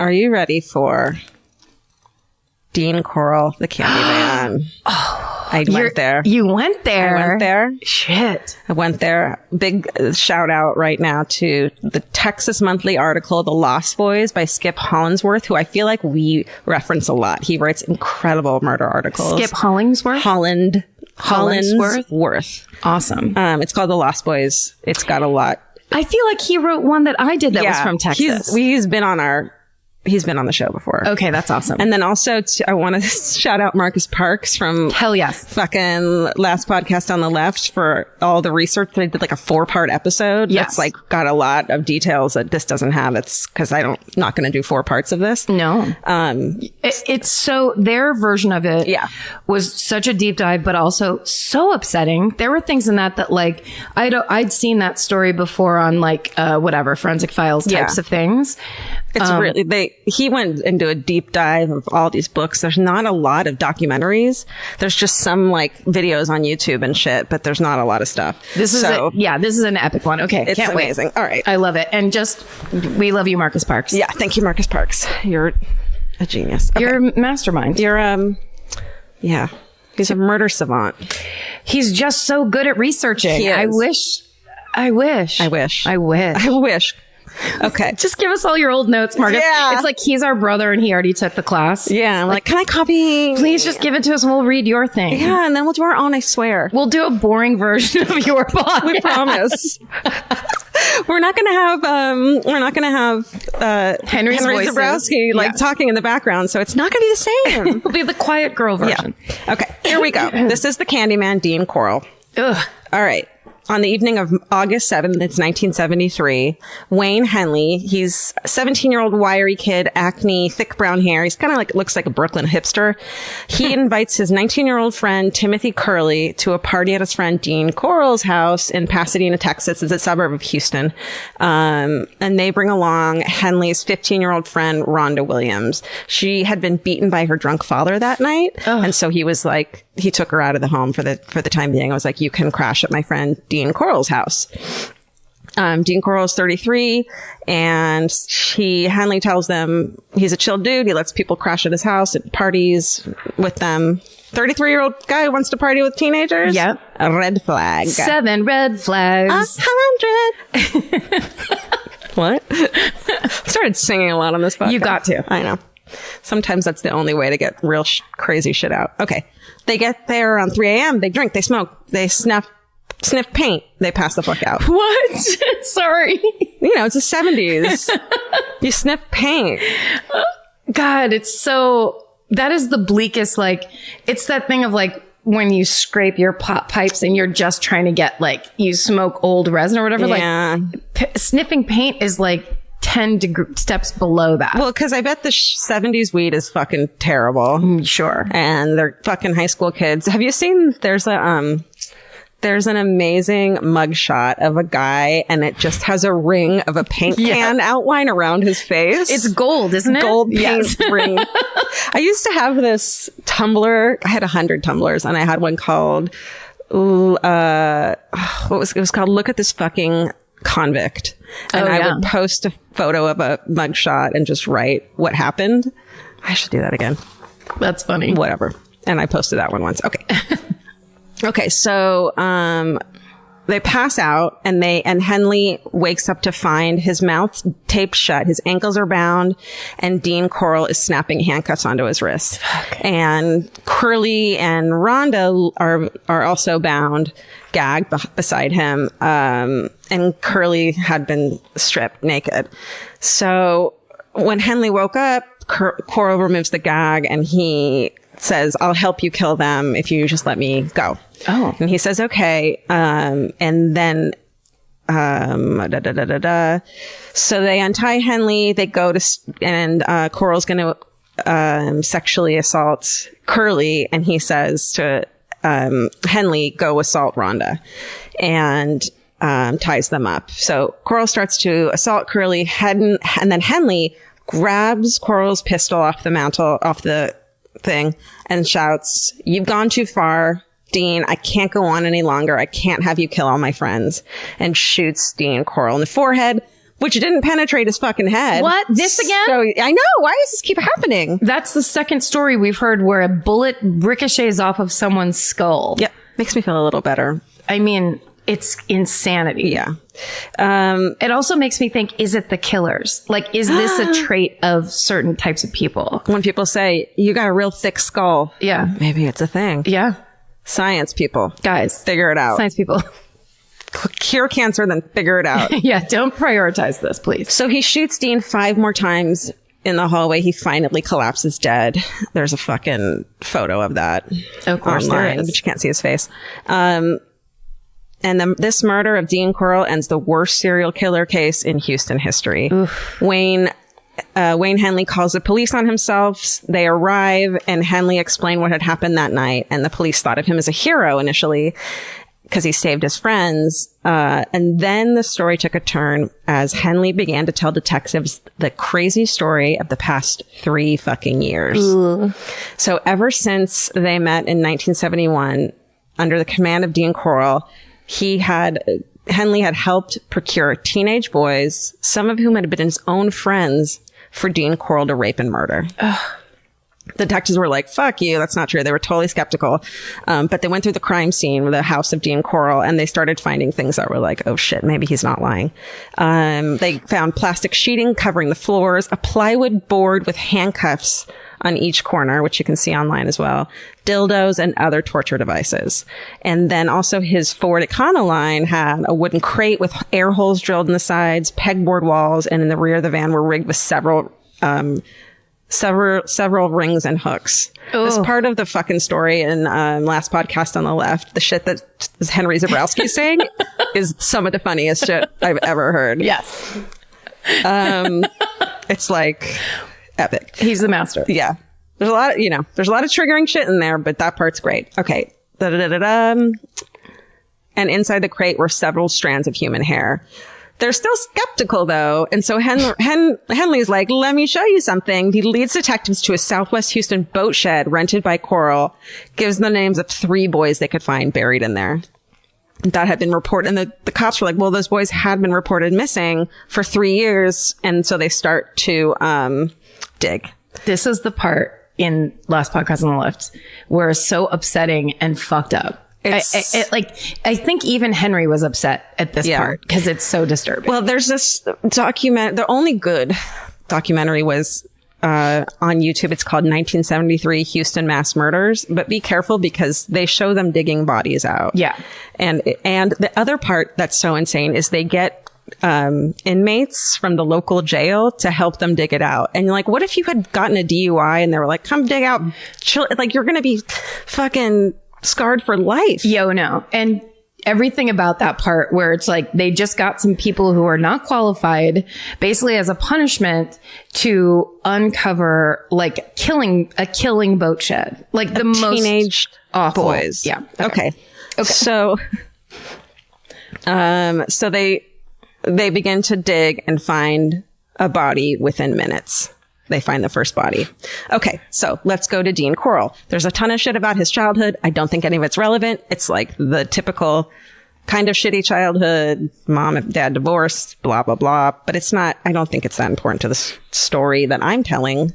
are you ready for Dean Coral, the Candyman? I went there. You went there? I went there. Shit. I went there. Big shout out right now to the Texas Monthly article, The Lost Boys by Skip Hollandsworth, who I feel like we reference a lot. He writes incredible murder articles. Skip Hollingsworth? Hollandsworth. Awesome. It's called The Lost Boys. It's got a lot. I feel like he wrote one that I did that was from Texas. He's been on the show before. Okay, that's awesome. And then also, I want to shout out Marcus Parks from Hell yes, fucking Last Podcast on the Left for all the research. They did like a 4-part episode. Yes. That's like got a lot of details that this doesn't have. It's because not going to do 4 parts of this. No. It's so, their version of it was such a deep dive, but also so upsetting. There were things in that like, I'd seen that story before on like, Forensic Files types of things. It's really, he went into a deep dive of all these books. There's not a lot of documentaries. There's just some like videos on YouTube and shit, but there's not a lot of stuff. This is an epic one. Okay. It's amazing. Wait. All right. I love it. And we love you, Marcus Parks. Yeah. Thank you, Marcus Parks. You're a genius. Okay. You're a mastermind. You're, he's a murder savant. He's just so good at researching. He is. I wish. Okay. Just give us all your old notes, Marcus. Yeah. It's like he's our brother and he already took the class. Yeah. I'm like, can I copy? Please just give it to us and we'll read your thing. Yeah. And then we'll do our own, I swear. We'll do a boring version of your podcast. We promise. We're not going to have Henry Zabrowski talking in the background. So it's not going to be the same. It'll be the quiet girl version. Yeah. Okay. Here we go. This is the Candyman, Dean Coral. Ugh. All right. On the evening of August 7th, it's 1973, Wayne Henley, he's a 17-year-old wiry kid, acne, thick brown hair. He's kind of like, looks like a Brooklyn hipster. He invites his 19-year-old friend, Timothy Curley, to a party at his friend Dean Coral's house in Pasadena, Texas. It's a suburb of Houston. And they bring along Henley's 15-year-old friend, Rhonda Williams. She had been beaten by her drunk father that night. Oh. And so he was like, he took her out of the home for the time being. I was like, you can crash at my friend Dean Coral's house. Dean Coral's 33, and Henley tells them he's a chill dude. He lets people crash at his house at parties with them. 33-year-old guy who wants to party with teenagers? Yep. A red flag. 7 red flags. 100. What? I started singing a lot on this podcast. You got to. I know. Sometimes that's the only way to get real crazy shit out. Okay. They get there around 3 a.m. They drink, they smoke, they sniff paint, they pass the fuck out. What? Sorry. You know, it's the 70s. You sniff paint. God, that is the bleakest, like, it's that thing of like, when you scrape your pot pipes and you're just trying to get, like, you smoke old resin or whatever, yeah. Like, sniffing paint is like 10 steps below that. Well, because I bet the 70s weed is fucking terrible. Sure. And they're fucking high school kids. Have you seen, there's an amazing mugshot of a guy and it just has a ring of a paint can outline around his face. It's gold, isn't it? Gold paint ring. I used to have this tumbler. I had 100 tumblers and I had one called, it was called Look at This Fucking Convict. And I would post a photo of a mugshot and just write what happened. I should do that again. That's funny. Whatever. And I posted that one once. Okay. Okay. So, they pass out and Henley wakes up to find his mouth taped shut. His ankles are bound and Dean Coral is snapping handcuffs onto his wrists. Fuck. And Curly and Rhonda are also bound, gagged beside him. And Curly had been stripped naked. So when Henley woke up, Coral removes the gag and he says, I'll help you kill them if you just let me go. Oh. And he says, okay. And then, so they untie Henley. They go and Coral's going to, sexually assault Curly. And he says to, Henley, go assault Rhonda, and, ties them up. So Coral starts to assault Curly, and then Henley grabs Coral's pistol off the thing and shouts, you've gone too far, Dean. I can't go on any longer. I can't have you kill all my friends, and shoots Dean Coral in the forehead, which didn't penetrate his fucking head. What? This again? So, I know. Why does this keep happening? That's the second story we've heard where a bullet ricochets off of someone's skull. Yep. Makes me feel a little better. I mean, it's insanity. Yeah. It also makes me think, is it the killers? Like, is this a trait of certain types of people? When people say, you got a real thick skull. Yeah. Maybe it's a thing. Yeah. Science people. Guys. Figure it out. Science people. Cure cancer, then figure it out. Yeah, don't prioritize this, please. So he shoots Dean 5 more times in the hallway. He finally collapses dead. There's a fucking photo of that. Of course online, there is. but you can't see his face. And then this murder of Dean Corll ends the worst serial killer case in Houston history. Oof. Wayne Henley calls the police on himself. They arrive, and Henley explained what had happened that night. And the police thought of him as a hero initially, because he saved his friends. And then the story took a turn as Henley began to tell detectives the crazy story of the past 3 fucking years. Ooh. So ever since they met in 1971, under the command of Dean Corll, Henley had helped procure teenage boys, some of whom had been his own friends, for Dean Corll to rape and murder. Ugh. Detectives were like, fuck you, that's not true. They were totally skeptical. But they went through the crime scene with the house of Dean Corll, and they started finding things that were like, oh shit, maybe he's not lying. They found plastic sheeting covering the floors, a plywood board with handcuffs on each corner, which you can see online as well, dildos and other torture devices. And then also his Ford Econoline had a wooden crate with air holes drilled in the sides, pegboard walls, and in the rear of the van were rigged with several rings and hooks. Ooh. This part of the fucking story in last podcast on the left, the shit that Henry Zabrowski's saying is some of the funniest shit I've ever heard. Yes. It's like epic. He's the master. Yeah. There's a lot of triggering shit in there, but that part's great. Okay. And inside the crate were several strands of human hair. They're still skeptical, though. And so Henley's like, let me show you something. He leads detectives to a Southwest Houston boat shed rented by Corll, gives the names of 3 boys they could find buried in there. That had been reported. And the cops were like, well, those boys had been reported missing for 3 years. And so they start to dig. This is the part in Last Podcast on the Left where it's so upsetting and fucked up. I think even Henry was upset at this part because it's so disturbing. Well, there's this the only good documentary was on YouTube. It's called 1973 Houston Mass Murders, but be careful because they show them digging bodies out. Yeah. And the other part that's so insane is they get inmates from the local jail to help them dig it out. And you're like, what if you had gotten a DUI and they were like, come dig out, like you're going to be fucking scarred for life. Yo, no. And everything about that part where it's like they just got some people who are not qualified basically as a punishment to uncover like a killing boat shed. Like the most teenage awful boys. Yeah. Okay. So they begin to dig and find a body within minutes. They find the first body. Okay, so let's go to Dean Corll. There's a ton of shit about his childhood. I don't think any of it's relevant. It's like the typical kind of shitty childhood, mom and dad divorced, blah, blah, blah. But it's not, I don't think it's that important to the story that I'm telling.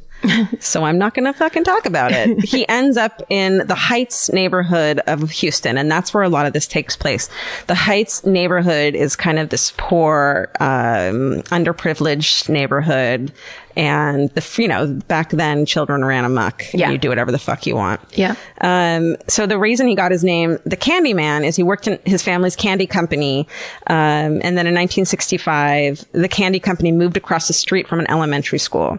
So I'm not going to fucking talk about it. He ends up in the Heights neighborhood of Houston, and that's where a lot of this takes place. The Heights neighborhood is kind of this poor, underprivileged neighborhood. And back then children ran amok. Yeah. You do whatever the fuck you want. Yeah. So the reason he got his name, the Candy Man, is he worked in his family's candy company. And then in 1965, the candy company moved across the street from an elementary school.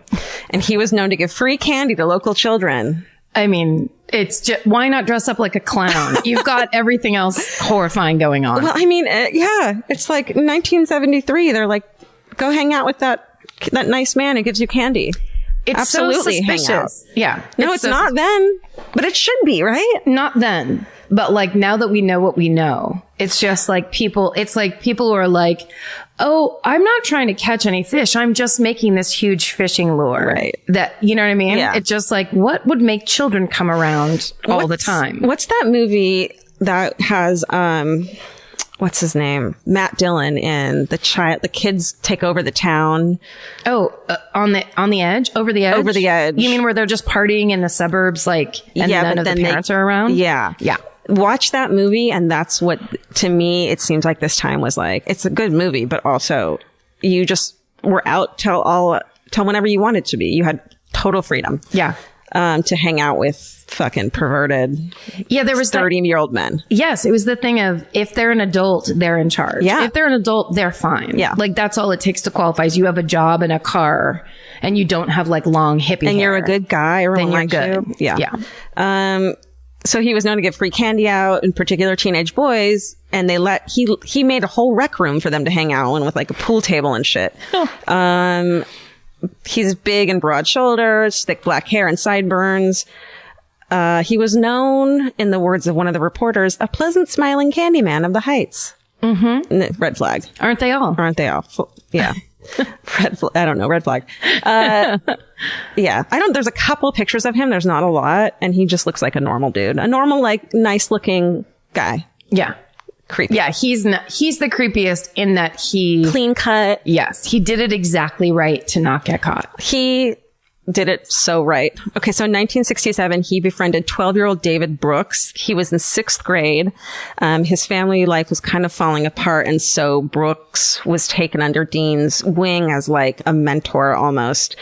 And he was known to give free candy to local children. I mean, it's just, why not dress up like a clown? You've got everything else horrifying going on. Well, I mean, it's like 1973. They're like, go hang out with that nice man who gives you candy. It's absolutely so suspicious. Yeah. No, it's not then, but it should be, right? Not then. But like now that we know what we know, it's just like people who are like, oh, I'm not trying to catch any fish. I'm just making this huge fishing lure. Right. That, you know what I mean? Yeah. It's just like, what would make children come around all the time? What's that movie that has, what's his name? Matt Dillon in the kids take over the town. Oh, on the edge, over the edge, over the edge. You mean where they're just partying in the suburbs, like, and none of the parents are around? Yeah. Yeah. Watch that movie. And that's what, to me, it seems like this time was like, it's a good movie, but also you just were out till whenever you wanted to be. You had total freedom. Yeah. To hang out with fucking perverted, there was 30-year-old men. Yes, it was the thing of, if they're an adult, they're in charge. Yeah. If they're an adult, they're fine. Yeah. Like, that's all it takes to qualify is you have a job and a car and you don't have like long hippie and hair. you're a good guy. Everyone then likes you're good. you. Yeah. Yeah. So he was known to give free candy out, in particular teenage boys, and he made a whole rec room for them to hang out in with like a pool table and shit. Oh. He's big and broad shoulders, thick black hair and sideburns. He was known, in the words of one of the reporters, a pleasant smiling Candyman of the Heights. Mm-hmm. Red flag. Aren't they all? Yeah. I don't know. Red flag. Yeah. There's a couple pictures of him. There's not a lot. And he just looks like a normal dude. A normal, like, nice looking guy. Yeah. Creepy. Yeah. He's the creepiest in that he... Clean cut. Yes. He did it exactly right to not get caught. He did it so right. Okay, so in 1967, he befriended 12-year-old David Brooks. He was in 6th grade. His family life was kind of falling apart, and so Brooks was taken under Dean's wing as like a mentor almost.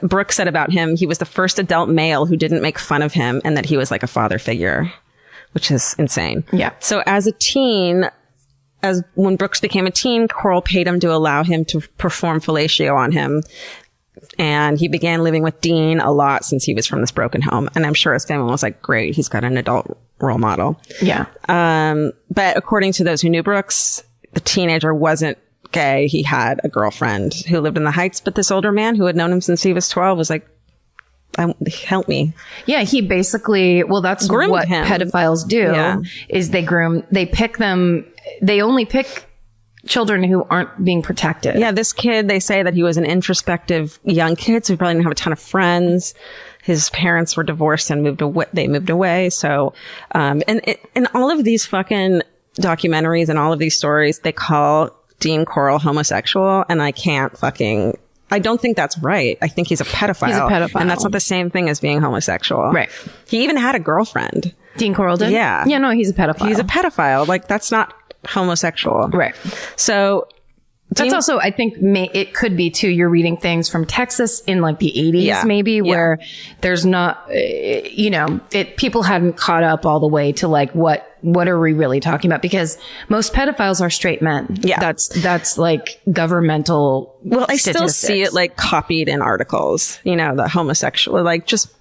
Brooks said about him, he was the first adult male who didn't make fun of him, and that he was like a father figure, which is insane. Yeah. So as a teen, when Brooks became a teen, Coral paid him to allow him to perform fellatio on him. And he began living with Dean a lot since he was from this broken home. And I'm sure his family was like, great, he's got an adult role model. Yeah. But according to those who knew Brooks, the teenager wasn't gay. He had a girlfriend who lived in the Heights. But this older man who had known him since he was 12 was like, help me. Yeah, he basically, that's groomed what him. Pedophiles do, is they only pick children who aren't being protected. Yeah, this kid, they say that he was an introspective young kid, so he probably didn't have a ton of friends. His parents were divorced and moved away. So, and in all of these fucking documentaries and all of these stories, they call Dean Coral homosexual, and I don't think that's right. I think he's a pedophile. He's a pedophile. And that's not the same thing as being homosexual. Right. He even had a girlfriend. Dean Coral did? Yeah. Yeah, no, he's a pedophile. He's a pedophile. Like, that's not homosexual. Right. So that's also, I think, it could be too. You're reading things from Texas in like the 80s, maybe, where there's not, people hadn't caught up all the way to like, what are we really talking about? Because most pedophiles are straight men. Yeah. That's like governmental. Well, I still see it like copied in articles, the homosexual, like just,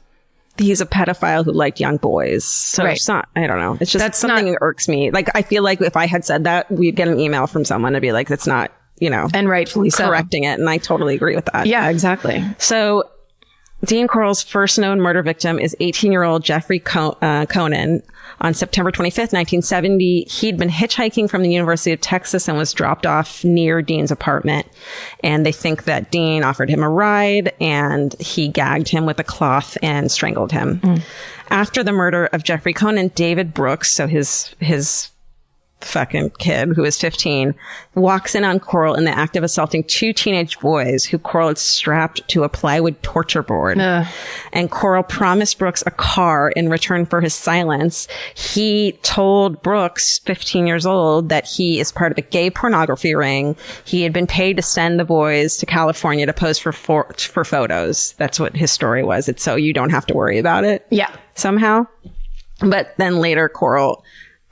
he's a pedophile who liked young boys. So It's not, I don't know. It's just something that irks me. Like, I feel like if I had said that, we'd get an email from someone to be like, that's not, and rightfully correcting it. And I totally agree with that. Yeah, exactly. So Dean Coral's first known murder victim is 18-year-old Jeffrey Conan. On September 25th, 1970, he'd been hitchhiking from the University of Texas and was dropped off near Dean's apartment. And they think that Dean offered him a ride, and he gagged him with a cloth and strangled him. After the murder of Jeffrey Conan, David Brooks, so his fucking kid, who is 15, walks in on Coral in the act of assaulting 2 teenage boys who Coral had strapped to a plywood torture board. And Coral promised Brooks a car in return for his silence. He told Brooks, 15 years old, that he is part of a gay pornography ring. He had been paid to send the boys to California to pose for photos. That's what his story was. It's so you don't have to worry about it. Yeah. Somehow. But then later, Coral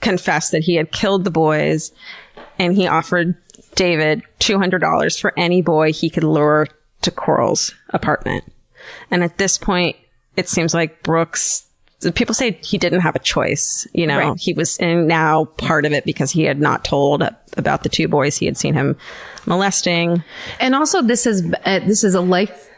confessed that he had killed the boys, and he offered David $200 for any boy he could lure to Coral's apartment. And at this point, it seems like Brooks, people say he didn't have a choice. Right. He was now part of it because he had not told about the 2 boys he had seen him molesting. And also, this is a life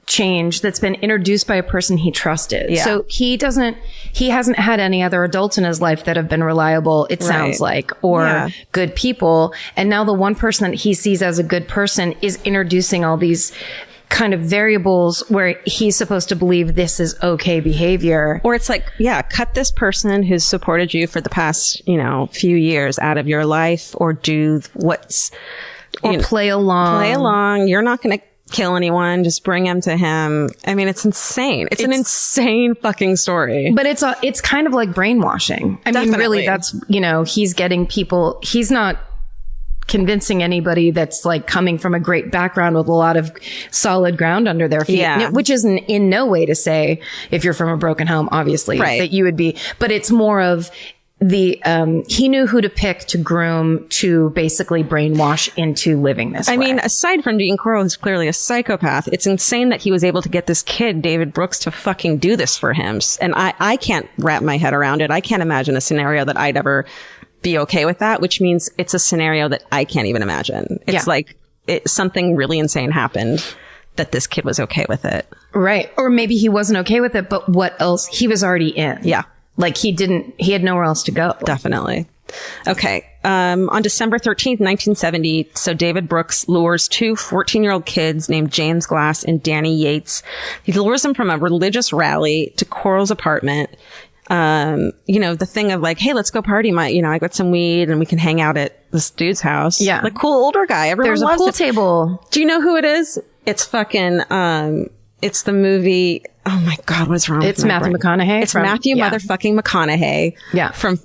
change that's been introduced by a person he trusted. Yeah. So he hasn't had any other adults in his life that have been reliable, it sounds like, or good people. And now the one person that he sees as a good person is introducing all these kind of variables where he's supposed to believe this is okay behavior. Or it's like, yeah, cut this person who's supported you for the past, few years out of your life, or do what's... Or play along. Play along. You're not going to kill anyone. Just bring him to him. I mean, it's insane. It's an insane fucking story. But it's kind of like brainwashing. I mean, really, that's, he's getting people, he's not convincing anybody that's like coming from a great background with a lot of solid ground under their feet, which is in no way to say if you're from a broken home, obviously, that you would be, but it's more of he knew who to pick to groom to basically brainwash into living this way. I mean, aside from Dean Corll, who's clearly a psychopath, it's insane that he was able to get this kid, David Brooks, to fucking do this for him. And I can't wrap my head around it. I can't imagine a scenario that I'd ever be okay with that, which means it's a scenario that I can't even imagine. It's like something really insane happened that this kid was okay with it. Right. Or maybe he wasn't okay with it, but what else? He was already in. Yeah. Like he had nowhere else to go. Definitely. Okay. On December 13th, 1970, so David Brooks lures two 14-year-old kids named James Glass and Danny Yates. He lures them from a religious rally to Corll's apartment. The thing of like, hey, let's go party. I got some weed and we can hang out at this dude's house. Yeah. Like cool older guy. Everyone There's loves a pool it. table. Do you know who it is? It's fucking, it's the movie. Oh my God, what's wrong with my Matthew brain? McConaughey. It's Matthew motherfucking McConaughey. Yeah. From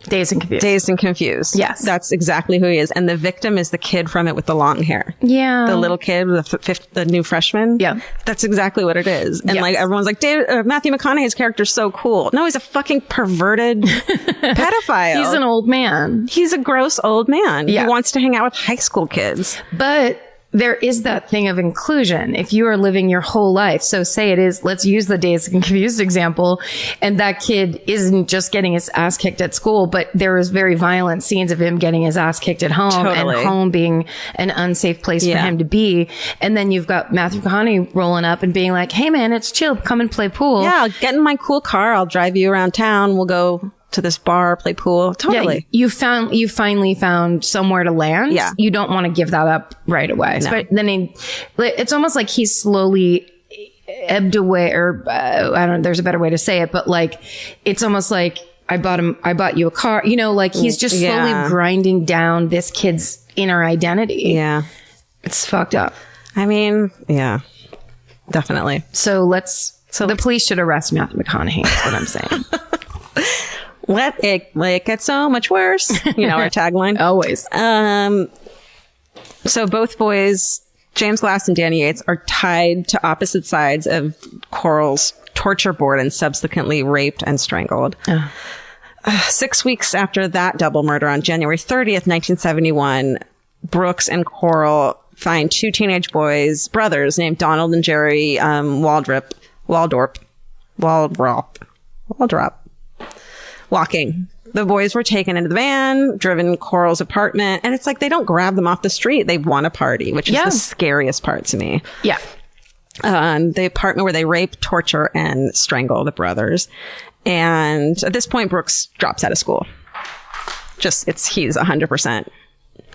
Dazed and Confused. Dazed and Confused. Yes. That's exactly who he is. And the victim is the kid from it with the long hair. Yeah. The little kid, the new freshman. Yeah. That's exactly what it is. And like everyone's like, Matthew McConaughey's character's so cool. No, he's a fucking perverted pedophile. He's an old man. He's a gross old man. Yeah. He wants to hang out with high school kids. But there is that thing of inclusion. If you are living your whole life, so say it is, let's use the Dazed and Confused example, and that kid isn't just getting his ass kicked at school, but there is very violent scenes of him getting his ass kicked at home, and home being an unsafe place for him to be. And then you've got Matthew McConaughey rolling up and being like, hey man, it's chill, come and play pool. Yeah, I'll get in my cool car, I'll drive you around town, we'll go to this bar, play pool. Totally. Yeah, you finally found somewhere to land. Yeah. You don't want to give that up right away. No. But then it's almost like he's slowly ebbed away, or I don't know, there's a better way to say it, but like, it's almost like I bought you a car, like he's just slowly grinding down this kid's inner identity. Yeah. It's fucked up. I mean, yeah, definitely. So the police should arrest Matthew McConaughey, is what I'm saying. Let it get so much worse. Our tagline. Always. So both boys, James Glass and Danny Yates, are tied to opposite sides of Corll's torture board and subsequently raped and strangled. 6 weeks after that double murder, on January 30th, 1971, Brooks and Corll find two teenage brothers named Donald and Jerry Waldrop, walking. The boys were taken into the van, driven to Corll's apartment, and it's like they don't grab them off the street. They want a party, which is the scariest part to me. Yeah. The apartment where they rape, torture, and strangle the brothers. And at this point, Brooks drops out of school. He's 100%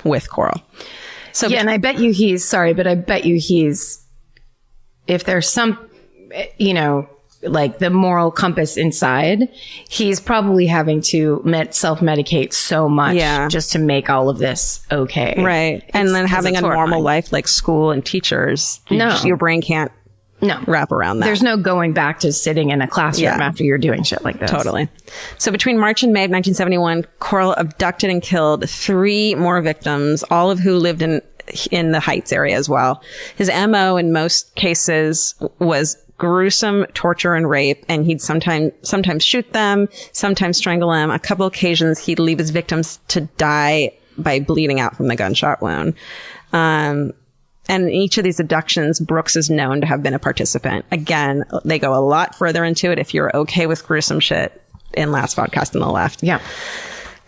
with Corll. So and I bet you if there's some, like the moral compass inside, he's probably having to self-medicate so much just to make all of this okay. Right. And then having a normal life like school and teachers, your brain can't wrap around that. There's no going back to sitting in a classroom after you're doing shit like this. Totally. So between March and May of 1971, Corll abducted and killed 3 more victims, all of who lived in the Heights area as well. His MO in most cases was gruesome torture and rape, and he'd sometimes shoot them, sometimes strangle them. A couple occasions he'd leave his victims to die by bleeding out from the gunshot wound. And in each of these abductions, Brooks is known to have been a participant. Again, they go a lot further into it if you're okay with gruesome shit in last podcast on the left. Yeah.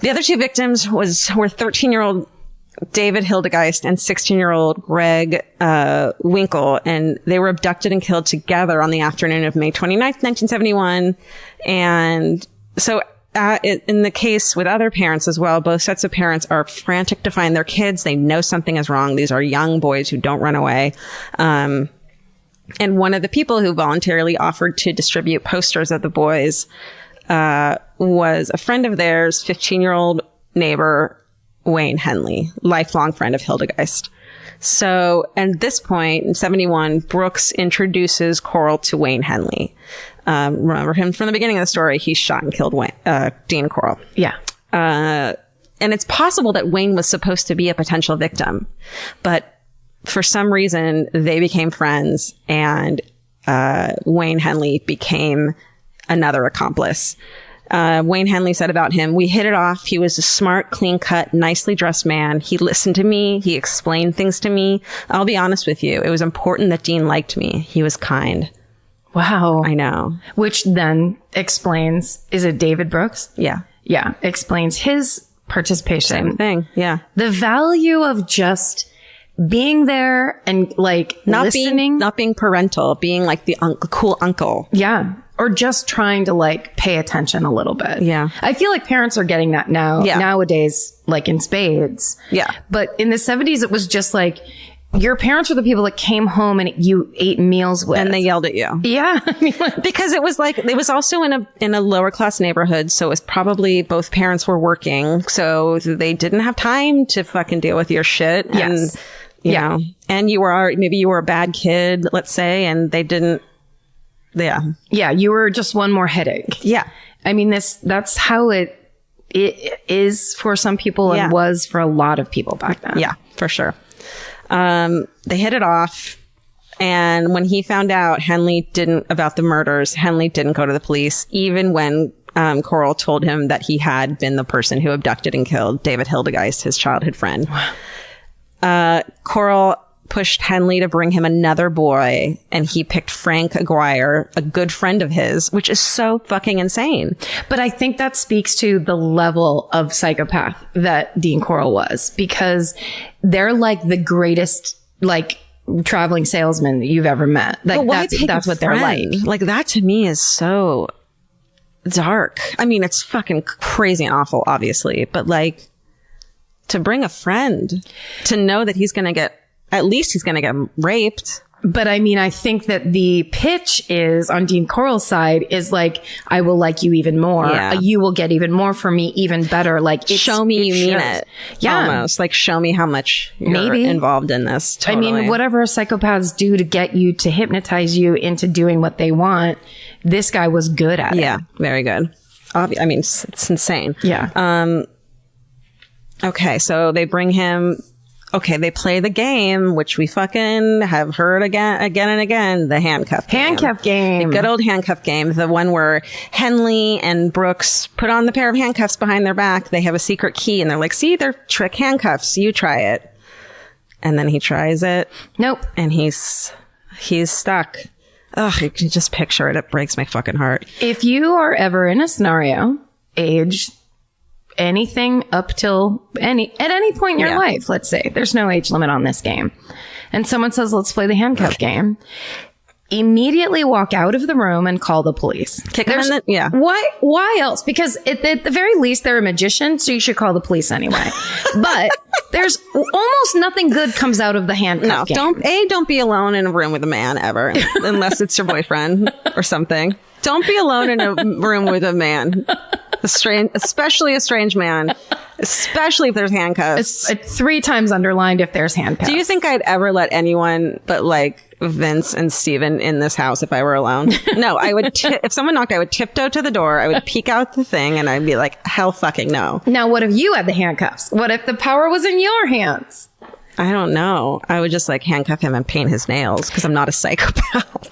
The other 2 victims were 13-year-old David Hildegeist and 16-year-old Greg Winkle, and they were abducted and killed together on the afternoon of May 29th, 1971. And so in the case with other parents as well, both sets of parents are frantic to find their kids. They know something is wrong. These are young boys who don't run away. And one of the people who voluntarily offered to distribute posters of the boys was a friend of theirs, 15-year-old neighbor, Wayne Henley, lifelong friend of Hildegeist. So at this point, in 71, Brooks introduces Coral to Wayne Henley. Remember him from the beginning of the story. He shot and killed Dean Coral. Yeah. And it's possible that Wayne was supposed to be a potential victim, but for some reason they became friends, and Wayne Henley became another accomplice. Wayne Henley said about him, "We hit it off. He was a smart, clean-cut, nicely dressed man. He listened to me. He explained things to me. I'll be honest with you. It was important that Dean liked me. He was kind." Wow. I know. Which then explains, is it David Brooks? Yeah. Yeah. Explains his participation. Same thing. Yeah. The value of just being there and like not listening. Being parental, being like the cool uncle. Yeah. Or just trying to like pay attention a little bit. Yeah. I feel like parents are getting that nowadays, like in spades. Yeah. But in the 70s, it was just like, your parents were the people that came home and you ate meals with. And they yelled at you. Yeah. Because it was like, it was also in a lower class neighborhood. So it was probably both parents were working. So they didn't have time to fucking deal with your shit. Yes. And, you know, and maybe you were a bad kid, let's say, and they didn't. Yeah. Yeah. You were just one more headache. Yeah. I mean, that's how it is for some people and was for a lot of people back then. Yeah, for sure. They hit it off. And when he found out about the murders, Henley didn't go to the police, even when Coral told him that he had been the person who abducted and killed David Hildegeist, his childhood friend. Coral pushed Henley to bring him another boy, and he picked Frank Aguirre, a good friend of his, which is so fucking insane. But I think that speaks to the level of psychopath that Dean Coral was, because they're like the greatest, like, traveling salesman that you've ever met. Like, that's what they're like. Like, that to me is so dark. I mean, it's fucking crazy and awful, obviously, but like, to bring a friend, to know that he's going to get raped. But I mean, I think that the pitch is on Dean Coral's side is like, I will like you even more. Yeah. You will get even more from me, even better. Like, show me you mean it. Yeah. Almost like, show me how much you're involved in this. Totally. I mean, whatever psychopaths do to get you to hypnotize you into doing what they want, this guy was good at it. Yeah. Very good. I mean, it's insane. Yeah. Okay. So they bring him. Okay, they play the game, which we fucking have heard again and again, the handcuff game. The good old handcuff game. The one where Henley and Brooks put on the pair of handcuffs behind their back. They have a secret key, and they're like, see, they're trick handcuffs. You try it. And then he tries it. Nope. And he's stuck. Ugh, you can just picture it. It breaks my fucking heart. If you are ever in a scenario, age anything up till at any point in your life, let's say there's no age limit on this game, and someone says, let's play the handcuff game, immediately walk out of the room and call the police. Why else? Because at the very least, they're a magician, so you should call the police anyway. But there's almost nothing good comes out of the handcuff game. Don't be alone in a room with a man ever, unless it's your boyfriend or something. Don't be alone in a room with a man. Especially a strange man, especially if there's handcuffs. It's 3 times underlined if there's handcuffs. Do you think I'd ever let anyone but like Vince and Steven in this house if I were alone? No, I would. If someone knocked, I would tiptoe to the door. I would peek out the thing, and I'd be like, hell fucking no. Now, what if you had the handcuffs? What if the power was in your hands? I don't know. I would just like handcuff him and paint his nails because I'm not a psychopath.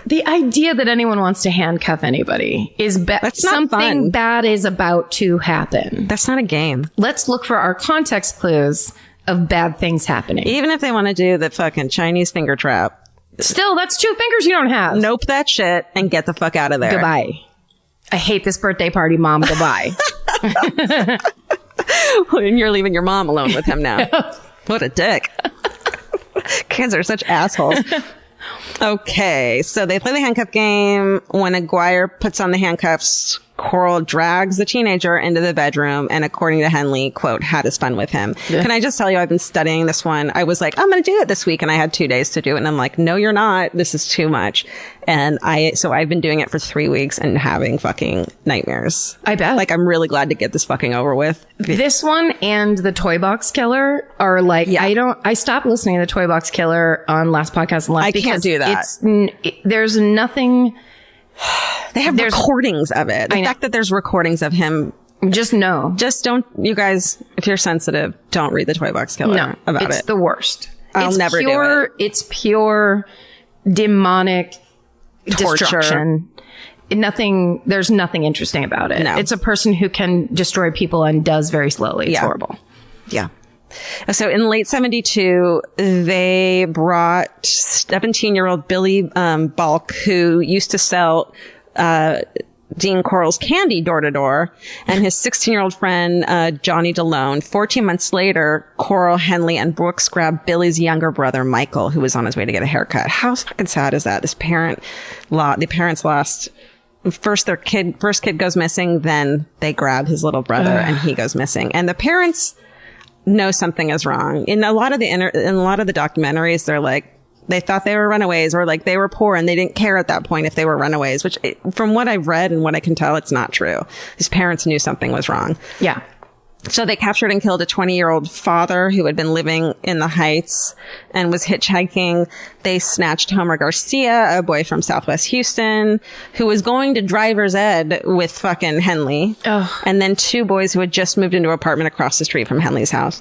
The idea that anyone wants to handcuff anybody is that's not something fun. Bad is about to happen. That's not a game. Let's look for our context clues of bad things happening. Even if they want to do the fucking Chinese finger trap. Still, that's 2 fingers you don't have. Nope that shit and get the fuck out of there. Goodbye. I hate this birthday party, Mom. Goodbye. And you're leaving your mom alone with him now. What a dick. Kids are such assholes. Okay, so they play the handcuff game. When Aguirre puts on the handcuffs, Coral drags the teenager into the bedroom and, according to Henley, quote, had his fun with him. Yeah. Can I just tell you, I've been studying this one. I was like, I'm going to do it this week. And I had 2 days to do it. And I'm like, no, you're not. This is too much. And so I've been doing it for 3 weeks and having fucking nightmares. I bet. Like, I'm really glad to get this fucking over with. This one and the Toy Box Killer are like, I stopped listening to the Toy Box Killer on last podcast and last. I can't do that. There's nothing. They have recordings of it. The fact that there's recordings of him. Just don't, you guys, if you're sensitive, don't read the Toy Box Killer about it. It's the worst. I'll never do it. It's pure demonic torture. Destruction. There's nothing interesting about it. No. It's a person who can destroy people and does very slowly. It's horrible. Yeah. So in late 72, they brought 17-year-old Billy Balk, who used to sell Dean Coral's candy door to door, and his 16-year-old friend Johnny DeLone. 14 months later, Coral, Henley, and Brooks grabbed Billy's younger brother Michael, who was on his way to get a haircut. How fucking sad is that? The parents lost. First kid goes missing, then they grab his little brother and he goes missing. And the parents know something is wrong. In a lot of the documentaries, they're like, they thought they were runaways, or like they were poor and they didn't care at that point if they were runaways, which from what I've read and what I can tell, it's not true. His parents knew something was wrong. Yeah. So they captured and killed a 20-year-old father who had been living in the Heights and was hitchhiking. They snatched Homer Garcia, a boy from Southwest Houston, who was going to driver's ed with fucking Henley. Oh. And then 2 boys who had just moved into an apartment across the street from Henley's house.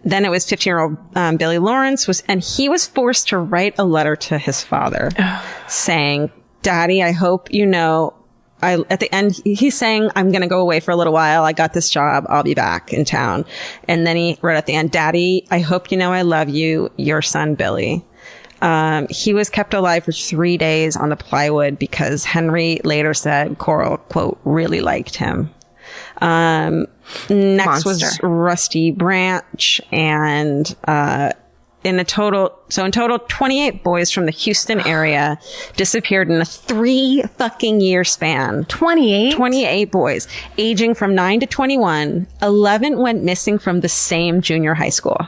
Then it was 15-year-old Billy Lawrence, and he was forced to write a letter to his father saying, Daddy, I hope you know, at the end, he's saying, I'm going to go away for a little while. I got this job. I'll be back in town. And then he wrote at the end, Daddy, I hope you know I love you. Your son, Billy. He was kept alive for 3 days on the plywood because Henry later said Coral, quote, really liked him. Next was Rusty Branch, and in total, 28 boys from the Houston area disappeared in a 3 fucking year span. 28 boys, aging from 9 to 21. 11 went missing from the same junior high school.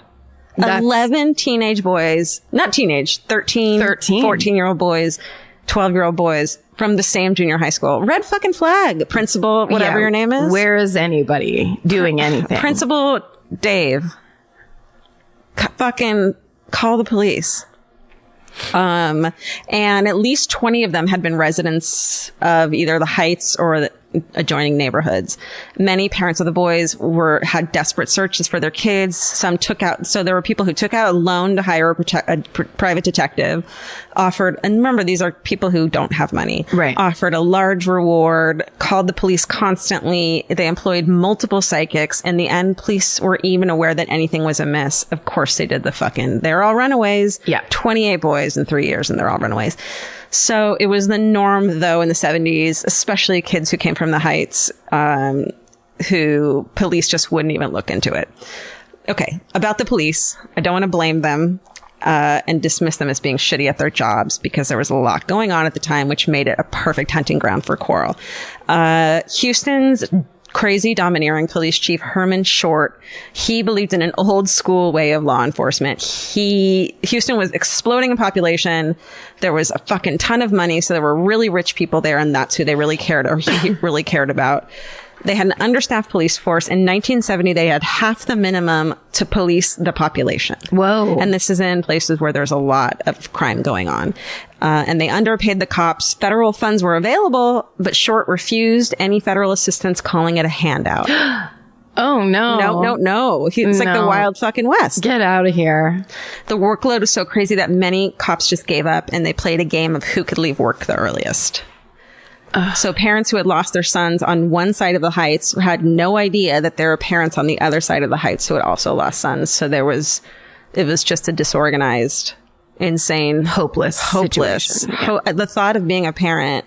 11 teenage boys, not teenage, 13. 14-year-old boys, 12-year-old boys from the same junior high school. Red fucking flag, Principal, whatever your name is. Where is anybody doing anything? Principal Dave. Fucking call the police. And at least 20 of them had been residents of either the Heights or the adjoining neighborhoods. Many parents of the boys had desperate searches for their kids. So there were people who took out a loan to hire a private detective, offered, and remember, these are people who don't have money, right? Offered a large reward, called the police constantly. They employed multiple psychics. In the end, police were even aware that anything was amiss. Of course they did they're all runaways. Yeah. 28 boys in 3 years and they're all runaways. So it was the norm, though, in the 70s, especially kids who came from the Heights, who police just wouldn't even look into it. Okay, about the police, I don't want to blame them and dismiss them as being shitty at their jobs, because there was a lot going on at the time, which made it a perfect hunting ground for Coral. Houston's crazy, domineering police chief, Herman Short, he believed in an old school way of law enforcement. Houston was exploding in population. There was a fucking ton of money. So there were really rich people there, and that's who they really cared, or he really cared about. They had an understaffed police force. In 1970, they had half the minimum to police the population. Whoa. And this is in places where there's a lot of crime going on. And they underpaid the cops. Federal funds were available, but Short refused any federal assistance, calling it a handout. Oh, no. No. It's like the wild fucking West. Get out of here. The workload was so crazy that many cops just gave up, and they played a game of who could leave work the earliest. So parents who had lost their sons on one side of the Heights had no idea that there were parents on the other side of the Heights who had also lost sons. So it was just a disorganized, insane, hopeless. Yeah. The thought of being a parent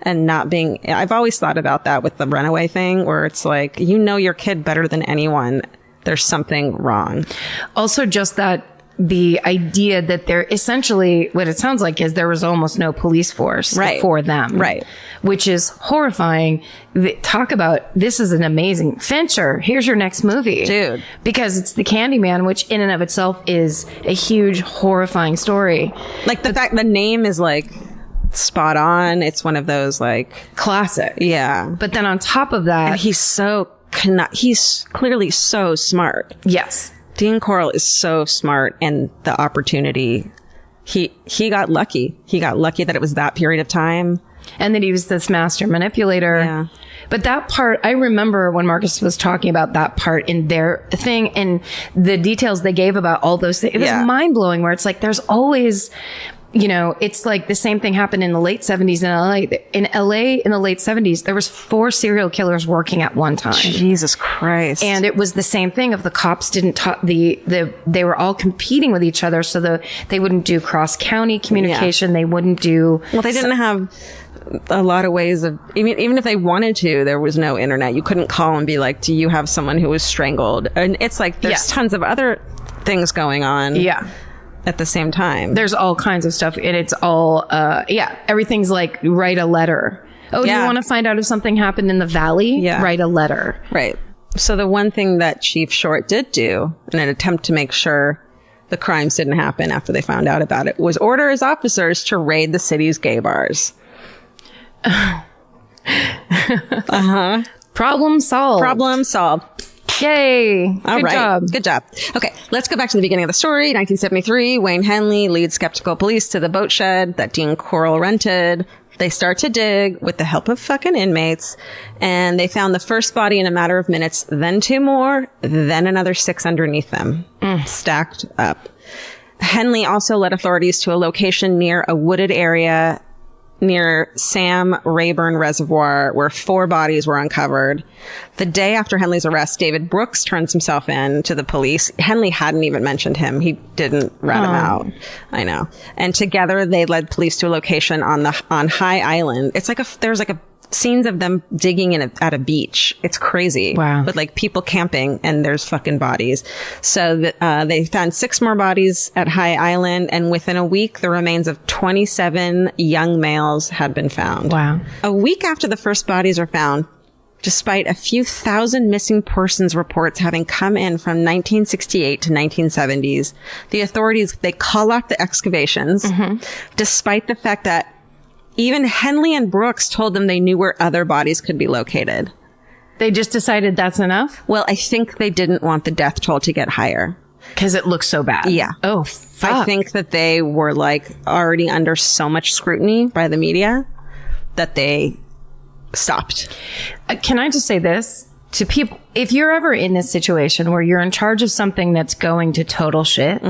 and not being, I've always thought about that with the runaway thing, where it's like, you know your kid better than anyone. There's something wrong. Also, just that the idea that there essentially, what it sounds like is there was almost no police force for them. Right. Which is horrifying. Talk about, this is an amazing Fincher. Here's your next movie. Dude. Because it's the Candyman, which in and of itself is a huge, horrifying story. Like the fact the name is like spot on. It's one of those like classic. Yeah. But then on top of that, and he's clearly so smart. Yes. Dean Corll is so smart, and the opportunity, he got lucky. He got lucky that it was that period of time. And that he was this master manipulator. Yeah. But that part, I remember when Marcus was talking about that part in their thing and the details they gave about all those things. It was mind blowing, where it's like, there's always, you know, it's like the same thing happened in the late 70s in LA. In LA in the late 70s, there was 4 serial killers working at one time. Jesus Christ. And it was the same thing of the cops didn't talk, they were all competing with each other. So they wouldn't do cross county communication. They wouldn't do. Well, they didn't have a lot of ways of, even if they wanted to, there was no internet. You couldn't call and be like, do you have someone who was strangled? And it's like, there's tons of other things going on. Yeah. At the same time. There's all kinds of stuff, and it's all, everything's like, write a letter. Oh, do you want to find out if something happened in the valley? Yeah. Write a letter. Right. So the one thing that Chief Short did do in an attempt to make sure the crimes didn't happen after they found out about it was order his officers to raid the city's gay bars. Problem solved. Problem solved. Yay. All right. Job. Good job. Okay. Let's go back to the beginning of the story. 1973, Wayne Henley leads skeptical police to the boat shed that Dean Corll rented. They start to dig with the help of fucking inmates, and they found the first body in a matter of minutes, then 2 more, then another 6 underneath them, stacked up. Henley also led authorities to a location near a wooded area near Sam Rayburn Reservoir, where 4 bodies were uncovered. The day after Henley's arrest, David Brooks turns himself in to the police. Henley hadn't even mentioned him. He didn't rat him out. I know. And together they led police to a location on High Island. It's like there's like scenes of them digging at a beach. It's crazy. Wow. With like people camping, and there's fucking bodies. So they found 6 more bodies at High Island, and within a week, the remains of 27 young males had been found. Wow. A week after the first bodies are found, despite a few thousand missing persons reports having come in from 1968 to 1970s, the authorities, they call off the excavations, despite the fact that even Henley and Brooks told them they knew where other bodies could be located. They just decided that's enough? Well, I think they didn't want the death toll to get higher. Because it looks so bad. Yeah. Oh, fuck. I think that they were like already under so much scrutiny by the media that they stopped. Can I just say this to people? If you're ever in this situation where you're in charge of something that's going to total shit,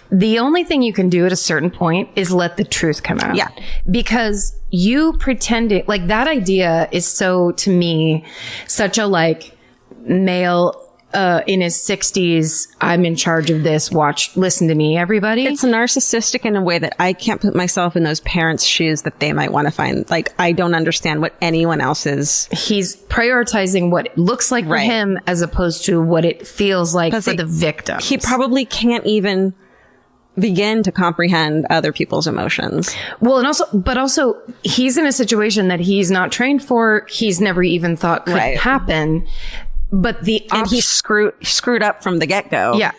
the only thing you can do at a certain point is let the truth come out. Yeah. Because you pretending, like, that idea is so, to me, such a like male in his 60s, I'm in charge of this, listen to me, everybody. It's narcissistic in a way that I can't put myself in those parents' shoes that they might want to find. Like, I don't understand what anyone else is. He's prioritizing what it looks like for him as opposed to what it feels like for the victim. He probably can't even begin to comprehend other people's emotions. Well, and also he's in a situation that he's not trained for. He's never even thought could happen. But and he screwed up from the get-go. Yeah.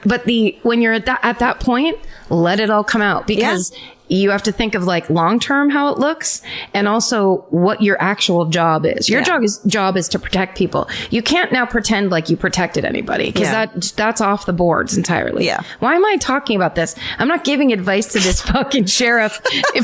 But when you're at that point, let it all come out, because you have to think of like long-term how it looks, and also what your actual job is. Your job is to protect people. You can't now pretend like you protected anybody, because that's off the boards entirely. Yeah. Why am I talking about this? I'm not giving advice to this fucking sheriff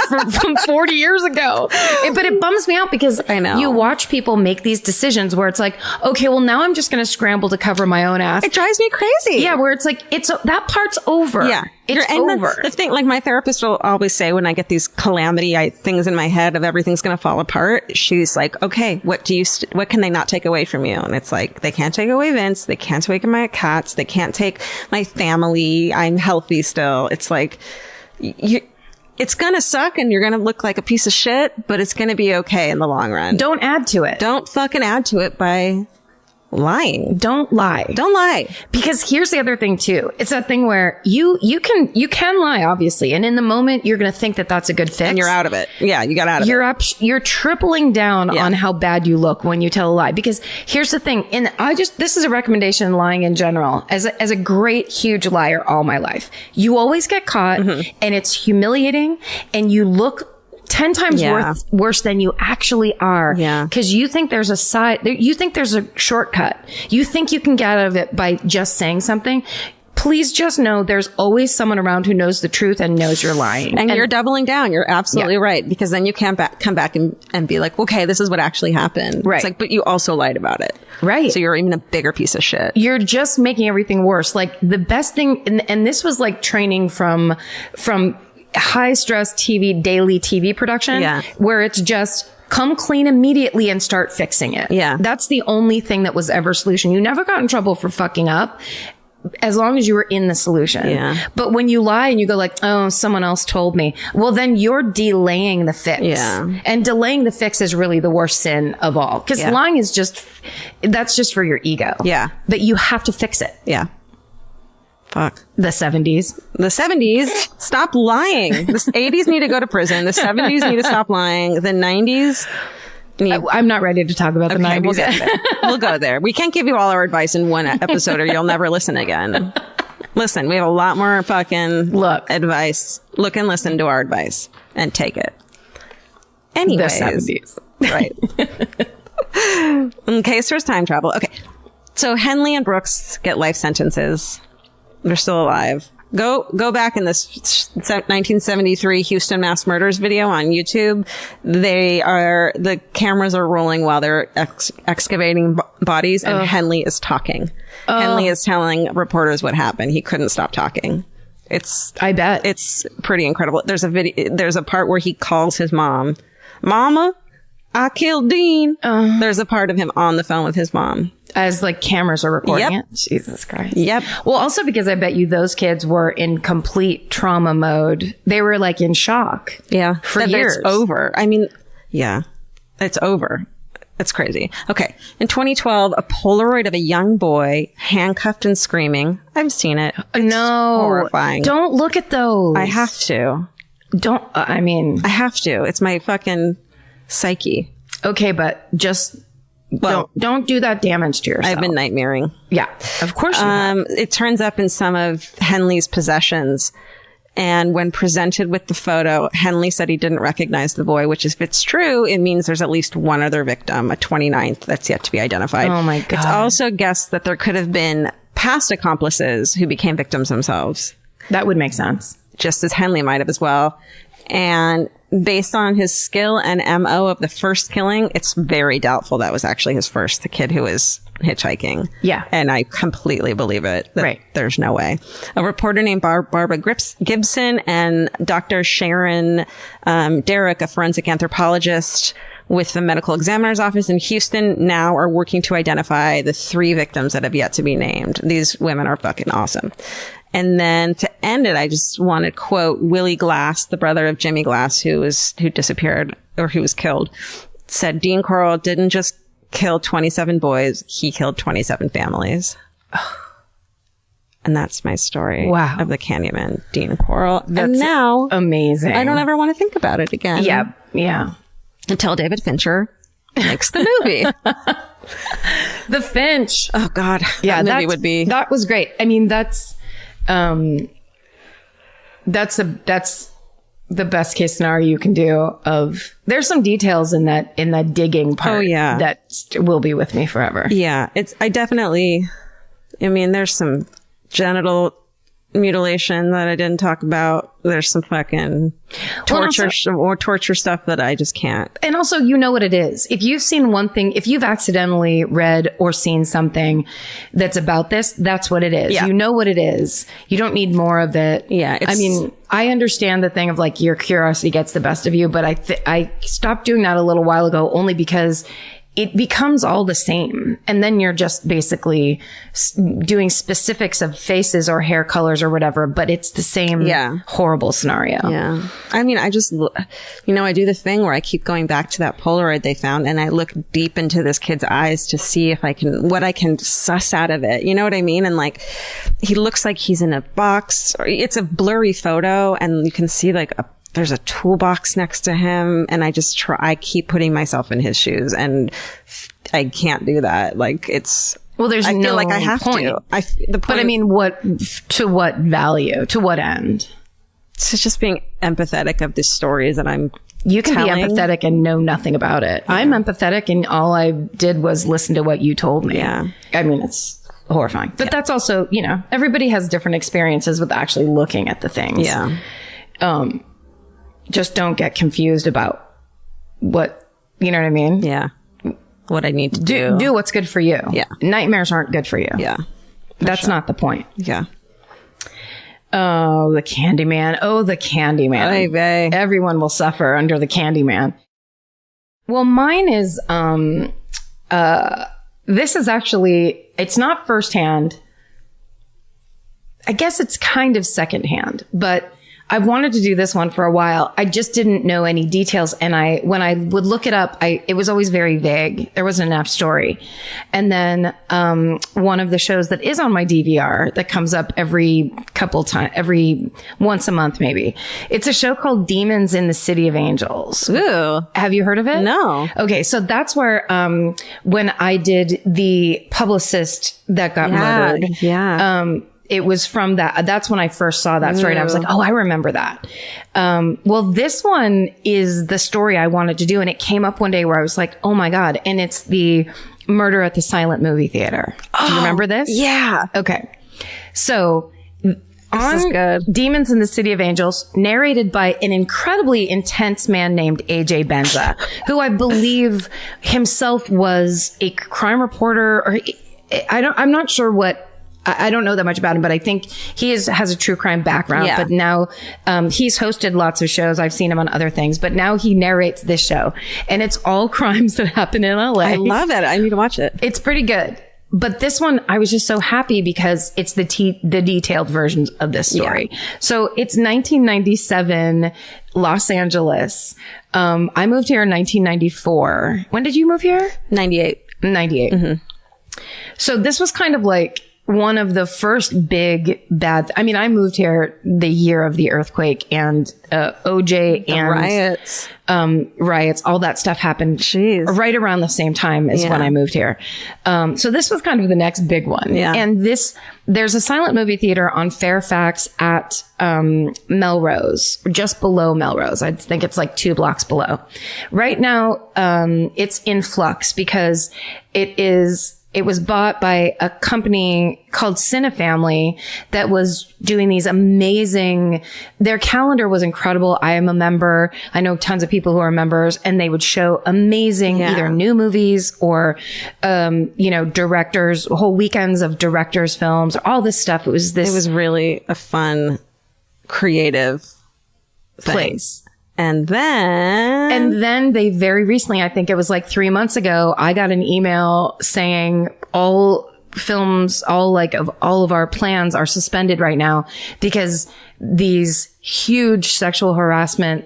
from 40 years ago. But it bums me out, because I know you watch people make these decisions where it's like, okay, well now I'm just going to scramble to cover my own ass. It drives me crazy. Yeah, where it's like, that part's over. Yeah. It's over. The thing, like, my therapist will always say when I get these calamity things in my head of everything's going to fall apart, she's like, okay, what can they not take away from you? And it's like, they can't take away Vince. They can't take my cats. They can't take my family. I'm healthy still. It's like, it's going to suck and you're going to look like a piece of shit, but it's going to be okay in the long run. Don't add to it. Don't fucking add to it by lying. Don't lie. Don't lie. Because here's the other thing too. It's that thing where you can lie, obviously. And in the moment, you're going to think that that's a good fix. And you're out of it. Yeah, you got out of it. You're tripling down on how bad you look when you tell a lie. Because here's the thing. And this is a recommendation in lying in general. As a great, huge liar all my life, you always get caught and it's humiliating and you look 10 times worse than you actually are. Yeah. Because you think there's you think there's a shortcut. You think you can get out of it by just saying something. Please just know there's always someone around who knows the truth and knows you're lying. And you're doubling down. You're absolutely right. Because then you can't come back and be like, okay, this is what actually happened. Right. It's like, but you also lied about it. Right. So you're even a bigger piece of shit. You're just making everything worse. Like the best thing, and this was like training from high stress daily TV production, where it's just come clean immediately and start fixing it. Yeah. That's the only thing that was ever solution. You never got in trouble for fucking up as long as you were in the solution. Yeah. But when you lie and you go like, oh, someone else told me, well, then you're delaying the fix. Yeah. And delaying the fix is really the worst sin of all. Because lying is that's just for your ego. Yeah. But you have to fix it. Yeah. Fuck. The 70s. The 70s, stop lying. The 80s need to go to prison. The 70s need to stop lying. The 90s I'm not ready to talk about the 90s. We'll get there. We'll go there. We can't give you all our advice in one episode or you'll never listen again. Listen, we have a lot more fucking advice. Look and listen to our advice and take it. Anyways. The 70s. Right. In case there's time travel. Okay. So Henley and Brooks get life sentences. They're still alive. Go back in this 1973 Houston mass murders video on YouTube. The cameras are rolling while they're excavating bodies and Henley is talking. Henley is telling reporters what happened. He couldn't stop talking. I bet. It's pretty incredible. There's a part where he calls his mom, Mama, I killed Dean. There's a part of him on the phone with his mom. As like cameras are recording it? Jesus Christ. Yep. Well, also because I bet you those kids were in complete trauma mode. They were like in shock. Yeah. For years. It's over. I mean, yeah. It's over. It's crazy. Okay. In 2012, a Polaroid of a young boy handcuffed and screaming. I've seen it. It's horrifying. Don't look at those. I have to. I have to. It's my fucking psyche. Okay, but just don't do that damage to yourself. I've been nightmaring. Yeah, of course you have. It turns up in some of Henley's possessions. And when presented with the photo, Henley said he didn't recognize the boy, which if it's true, it means there's at least one other victim, a 29th, that's yet to be identified. Oh my God. It's also guessed that there could have been past accomplices who became victims themselves. That would make sense. Just as Henley might have as well. And based on his skill and MO of the first killing, it's very doubtful that was actually his first, the kid who was hitchhiking. Yeah. And I completely believe it. Right. There's no way. A reporter named Barbara Gibson and Dr. Sharon Derrick, a forensic anthropologist with the medical examiner's office in Houston, now are working to identify the 3 victims that have yet to be named. These women are fucking awesome. And then to end it, I just want to quote Willie Glass, the brother of Jimmy Glass, who disappeared or who was killed, said Dean Corll didn't just kill 27 boys, he killed 27 families. And that's my story of the Candyman, Dean Corll. And now, amazing. I don't ever want to think about it again. Yeah. Yeah. Until David Fincher makes the movie. The Finch. Oh God. Yeah. That movie would be. That was great. I mean, that's the best case scenario you can do. There's some details in that digging part. Oh yeah. That will be with me forever. Yeah. There's some genital mutilation that I didn't talk about. There's some fucking torture stuff that I just can't. And also, you know what it is. If you've seen one thing, if you've accidentally read or seen something that's about this, that's what it is. Yeah. You know what it is. You don't need more of it. Yeah. I understand the thing of like your curiosity gets the best of you, but I stopped doing that a little while ago only because it becomes all the same. And then you're just basically doing specifics of faces or hair colors or whatever, but it's the same horrible scenario. Yeah. I mean, I just, I do the thing where I keep going back to that Polaroid they found and I look deep into this kid's eyes to see if what I can suss out of it. You know what I mean? And like, he looks like he's in a box. It's a blurry photo and you can see like there's a toolbox next to him, and I keep putting myself in his shoes, and I can't do that. Like there's I feel like I have point. To. But I mean, to what value? To what end? It's just being empathetic of the stories that You can telling. Be empathetic and know nothing about it. Yeah. I'm empathetic, and all I did was listen to what you told me. Yeah. I mean, it's horrifying. But that's also, everybody has different experiences with actually looking at the things. Yeah. Just don't get confused about what, you know what I mean? Yeah. What I need to do. Do what's good for you. Yeah. Nightmares aren't good for you. Yeah. That's not the point. Yeah. Oh, the Candyman. Oh, the Candyman. Oy vey. Everyone will suffer under the Candyman. Well, mine is, this is actually, it's not firsthand. I guess it's kind of secondhand, but I've wanted to do this one for a while. I just didn't know any details. And when I would look it up, it was always very vague. There wasn't enough story. And then, one of the shows that is on my DVR that comes up every once a month, maybe. It's a show called Demons in the City of Angels. Ooh. Have you heard of it? No. Okay. So that's where, when I did the publicist that got murdered. Yeah. It was from that's when I first saw that story. And I was like, oh, I remember that. Well, this one is the story I wanted to do. And it came up one day where I was like, oh my God. And it's the murder at the silent movie theater. Do you remember this? Yeah. Okay. So on Demons in the City of Angels, narrated by an incredibly intense man named AJ Benza, who I believe himself was a crime reporter, or I'm not sure what. I don't know that much about him, but I think he has a true crime background. Yeah. But now, he's hosted lots of shows. I've seen him on other things, but now he narrates this show, and it's all crimes that happen in LA. I love it. I need to watch it. It's pretty good. But this one, I was just so happy because it's the detailed versions of this story. Yeah. So it's 1997, Los Angeles. I moved here in 1994. When did you move here? 98. Mm-hmm. So this was kind of like one of the first big bad. I mean, I moved here the year of the earthquake and OJ and riots. All that stuff happened right around the same time as when I moved here. So this was kind of the next big one. Yeah. And there's a silent movie theater on Fairfax at Melrose, just below Melrose. I think it's like 2 blocks below. Right now, it's in flux because it was bought by a company called Cinefamily that was doing these amazing, their calendar was incredible. I am a member. I know tons of people who are members, and they would show amazing either new movies or, directors, whole weekends of directors' films, all this stuff. It was really a fun, creative place. And then they very recently, I think it was like 3 months ago, I got an email saying all films, all of our plans are suspended right now because these huge sexual harassment,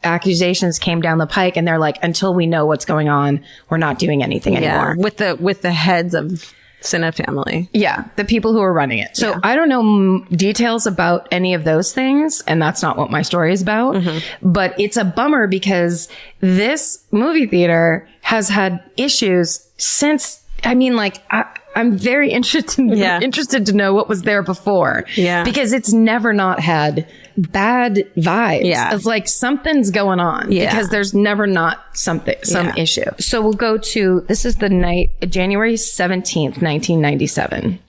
accusations came down the pike, and they're like, until we know what's going on, we're not doing anything anymore. With the heads of Cinefamily. Yeah, the people who are running it. So I don't know details about any of those things, and that's not what my story is about. Mm-hmm. But it's a bummer because this movie theater has had issues since. I mean, I'm very interested to know what was there before. Yeah, because it's never not had bad vibes. Yeah, it's like something's going on. Yeah, because there's never not some issue. So we'll go to, this is the night, January 17th, 1997.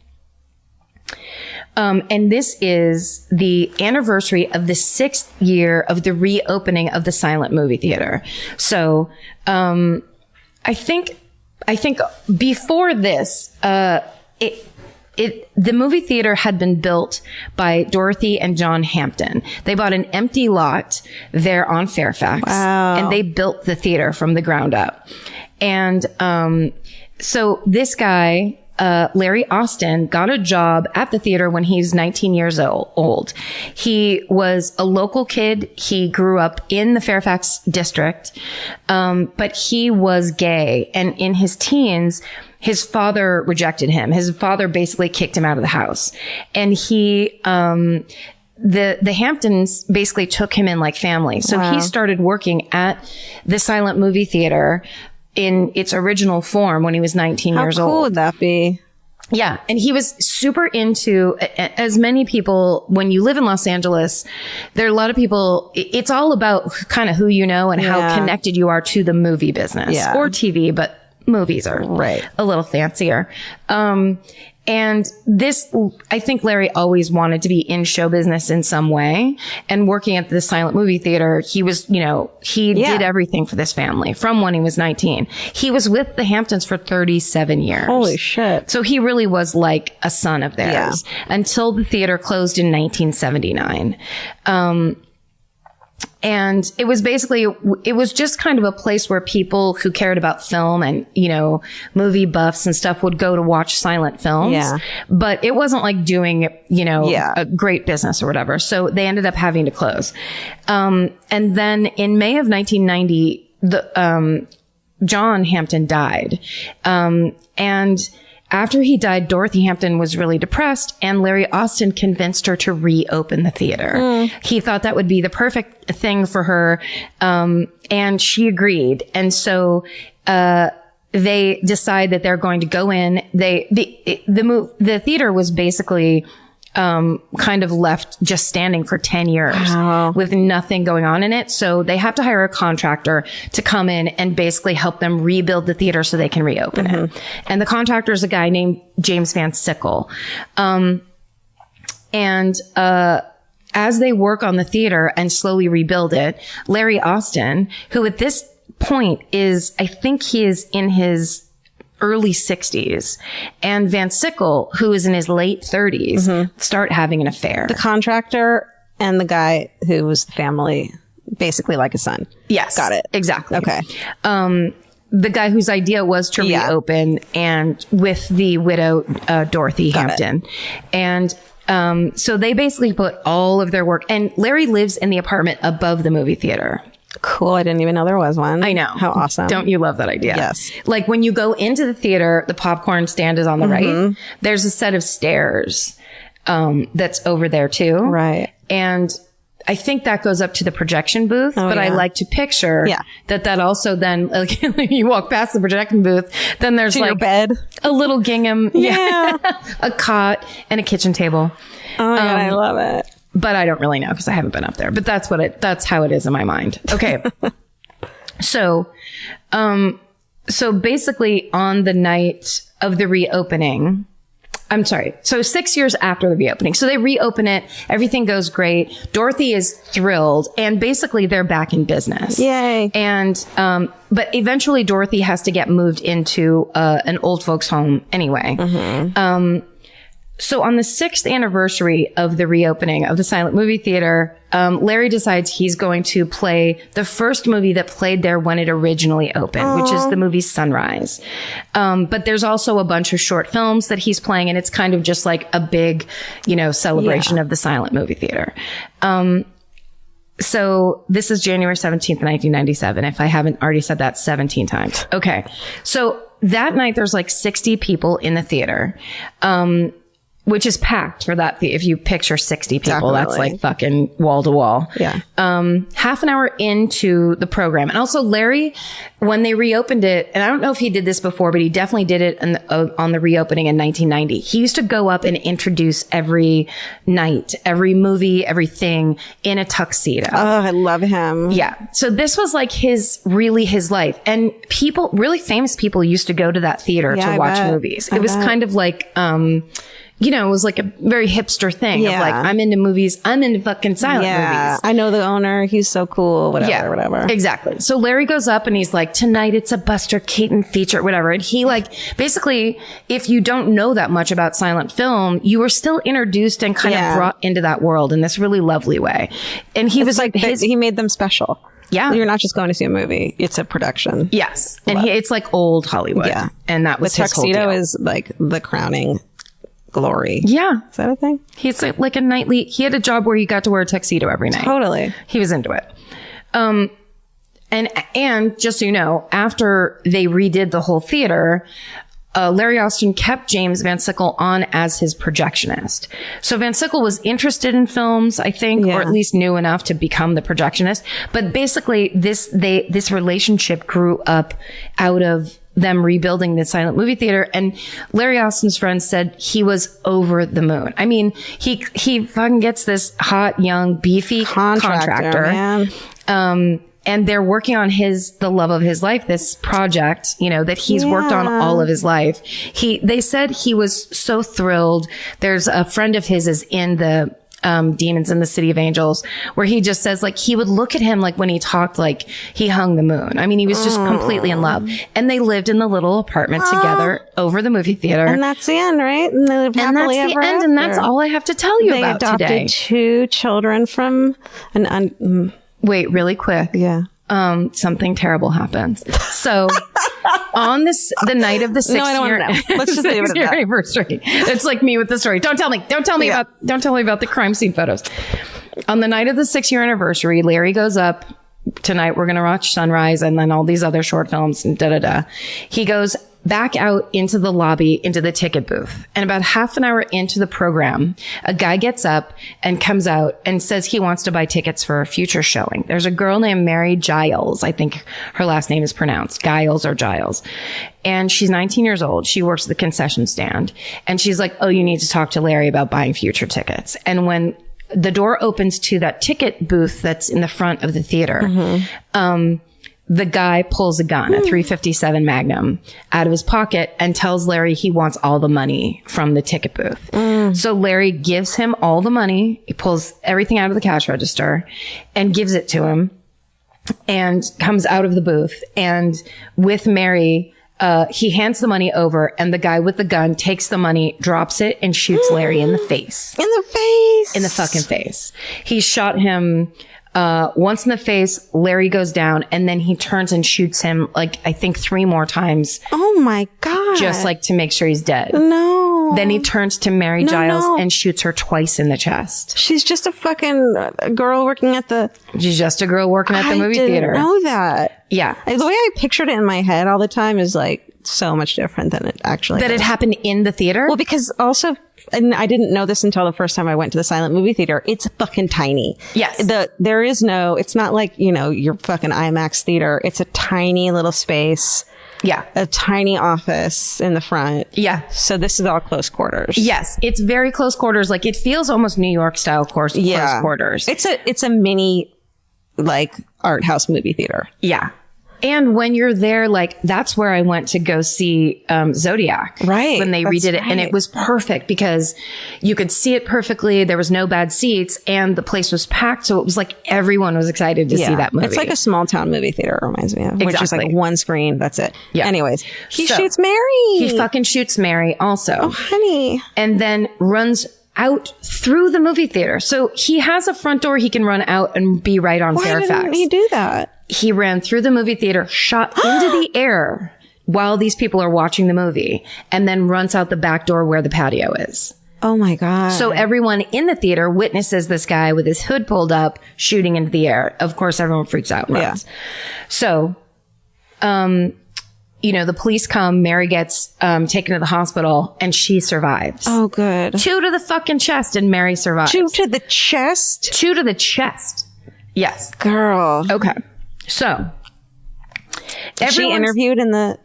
And this is the anniversary of the 6th year of the reopening of the silent movie theater. So, I think before this, the movie theater had been built by Dorothy and John Hampton. They bought an empty lot there on Fairfax, and they built the theater from the ground up. And so this guy, Larry Austin, got a job at the theater when he was 19 years old. He was a local kid. He grew up in the Fairfax district, but he was gay. And in his teens, his father rejected him. His father basically kicked him out of the house. And he, the Hamptons basically took him in like family. So he started working at the silent movie theater in its original form when he was 19 years old. How cool would that be? Yeah. And he was super into, as many people, when you live in Los Angeles, there are a lot of people, it's all about kind of who you know and how connected you are to the movie business or TV, but movies are a little fancier. And this, I think Larry always wanted to be in show business in some way. And working at the silent movie theater, he was, he did everything for this family from when he was 19. He was with the Hamptons for 37 years. Holy shit. So he really was like a son of theirs until the theater closed in 1979. And it was basically, it was just kind of a place where people who cared about film and, movie buffs and stuff would go to watch silent films. Yeah. But it wasn't like doing, a great business or whatever. So they ended up having to close. And then in May of 1990, John Hampton died. And after he died, Dorothy Hampton was really depressed, and Larry Austin convinced her to reopen the theater. He thought that would be the perfect thing for her, and she agreed. And so they decide that they're going to go in. The theater was basically kind of left just standing for 10 years with nothing going on in it. So they have to hire a contractor to come in and basically help them rebuild the theater so they can reopen it. And the contractor is a guy named James Van Sickle. As they work on the theater and slowly rebuild it, Larry Austin, who at this point I think he is in his early 60s, and Van Sickle, who is in his late 30s, start having an affair. The contractor and the guy who was the family, basically like a son. Yes. Got it. Exactly. Okay. The guy whose idea was to reopen, and with the widow, Dorothy Hampton. And so they basically put all of their work, and Larry lives in the apartment above the movie theater. Cool. I didn't even know there was one. I know. How awesome. Don't you love that idea? Yes. Like when you go into the theater, the popcorn stand is on the right. There's a set of stairs that's over there too. Right. And I think that goes up to the projection booth, but I like to picture that also then, like, you walk past the projection booth, then there's your bed, a little gingham, a cot, and a kitchen table. Oh my God, I love it. But I don't really know because I haven't been up there. But that's how it is in my mind. Okay. So basically on the night of the reopening, I'm sorry. So 6 years after the reopening. So they reopen it. Everything goes great. Dorothy is thrilled. And basically they're back in business. Yay. And, but eventually Dorothy has to get moved into, an old folks home anyway. So on the 6th anniversary of the reopening of the silent movie theater, Larry decides he's going to play the first movie that played there when it originally opened, which is the movie Sunrise. But there's also a bunch of short films that he's playing, and it's kind of just like a big, celebration of the silent movie theater. So this is January 17th, 1997, if I haven't already said that 17 times. Okay. So that night there's like 60 people in the theater. Which is packed for that. If you picture 60 people, that's like fucking wall to wall. Yeah. Half an hour into the program. And also Larry, when they reopened it, and I don't know if he did this before, but he definitely did it on the reopening in 1990. He used to go up and introduce every night, every movie, everything in a tuxedo. Oh, I love him. Yeah. So this was like his life. And really famous people used to go to that theater to watch movies. It was kind of like, you know, it was like a very hipster thing of like, I'm into movies. I'm into fucking silent movies. I know the owner. He's so cool. Whatever. Exactly. So Larry goes up and he's like, tonight it's a Buster Keaton feature, whatever. And he like, basically, if you don't know that much about silent film, you were still introduced and kind of brought into that world in this really lovely way. And he was like, he made them special. Yeah. You're not just going to see a movie. It's a production. Yes. And it's like old Hollywood. Yeah. And that was his whole deal. The tuxedo is like the crowning glory. Yeah. Is that a thing? He's like a nightly, he had a job where he got to wear a tuxedo every night. Totally. He was into it. And just so you know, after they redid the whole theater, Larry Austin kept James Van Sickle on as his projectionist. So Van Sickle was interested in films, I think, or at least knew enough to become the projectionist. But basically, this relationship grew up out of them rebuilding the silent movie theater. And Larry Austin's friends said he was over the moon. I mean, he fucking gets this hot, young, beefy contractor. Man. And they're working on the love of his life, this project, you know, that he's worked on all of his life. They said he was so thrilled. There's a friend of his is in the Demons in the City of Angels, where he just says, like, he would look at him like when he talked, like he hung the moon. I mean, he was just completely in love. And they lived in the little apartment together over the movie theater. And that's the end, right? And they lived happily ever after. And that's all I have to tell you about today. They adopted 2 children from Wait, really quick. Yeah. Something terrible happens. So on the night of the 6th year, let's just leave it at that. Anniversary. It's like me with the story. Don't tell me about the crime scene photos. On the night of the 6th year anniversary, Larry goes up. Tonight we're going to watch Sunrise and then all these other short films and da-da-da. He goes back out into the lobby, into the ticket booth. And about half an hour into the program, a guy gets up and comes out and says he wants to buy tickets for a future showing. There's a girl named Mary Giles. I think her last name is pronounced Giles or Giles. And she's 19 years old. She works at the concession stand. And she's like, oh, you need to talk to Larry about buying future tickets. And when the door opens to that ticket booth that's in the front of the theater, the guy pulls a gun, a .357 Magnum, out of his pocket and tells Larry he wants all the money from the ticket booth. So Larry gives him all the money. He pulls everything out of the cash register and gives it to him and comes out of the booth. And with Mary, he hands the money over and the guy with the gun takes the money, drops it, and shoots Larry in the face. In the face? In the fucking face. He shot him once in the face. Larry goes down and then he turns and shoots him like I think 3 more times. Oh my God. Just like to make sure he's dead. No. Then he turns to Mary Giles and shoots her twice in the chest. She's just a fucking girl working at the... She's just a girl working at the movie theater. I didn't know that. Yeah. The way I pictured it in my head all the time is like so much different than it actually is. That it happened in the theater? Well, because also... And I didn't know this until the first time I went to the silent movie theater. It's fucking tiny. Yes. There is no, it's not like, you know, your fucking IMAX theater. It's a tiny little space. Yeah. A tiny office in the front. Yeah. So this is all close quarters. Yes. It's very close quarters. Like it feels almost New York style close quarters. It's a mini, like, art house movie theater. Yeah. And when you're there, like, that's where I went to go see Zodiac. Right. When they redid it. And it was perfect because you could see it perfectly. There was no bad seats and the place was packed. So it was like everyone was excited to see that movie. It's like a small town movie theater, it reminds me of. Exactly. Which is like one screen. That's it. Yeah. Anyways, he shoots Mary. He fucking shoots Mary also. Oh, honey. And then runs out through the movie theater. So he has a front door he can run out and be right on Fairfax. Why didn't he do that? He ran through the movie theater, shot into the air while these people are watching the movie, and then runs out the back door where the patio is. Oh my God. So everyone in the theater witnesses this guy with his hood pulled up shooting into the air. Of course, everyone freaks out and runs. Yeah. So, you know, the police come, Mary gets taken to the hospital, and she survives. Oh, good. 2 to the fucking chest, and Mary survives. 2 to the chest? 2 to the chest. Yes. Girl. Okay. So. Was she interviewed in the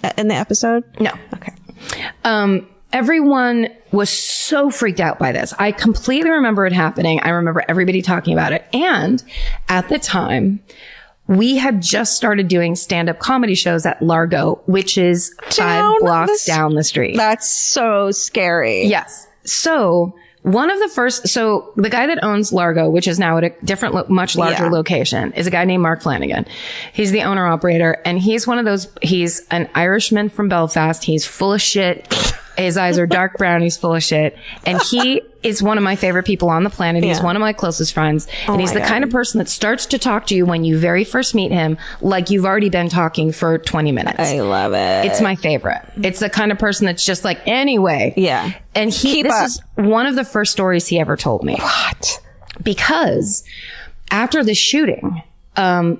episode? No. Okay. Everyone was so freaked out by this. I completely remember it happening. I remember everybody talking about it. And at the time, we had just started doing stand-up comedy shows at Largo, which is 5 blocks down the street. That's so scary. Yes. So the guy that owns Largo, which is now at a different, much larger location, is a guy named Mark Flanagan. He's the owner operator, and he's he's an Irishman from Belfast. He's full of shit. His eyes are dark brown. He's full of shit. And he is one of my favorite people on the planet. He's one of my closest friends. And he's the kind of person that starts to talk to you when you very first meet him, like you've already been talking for 20 minutes. I love it. It's my favorite. It's the kind of person that's just like, anyway. Yeah. And this is one of the first stories he ever told me. What? Because after the shooting,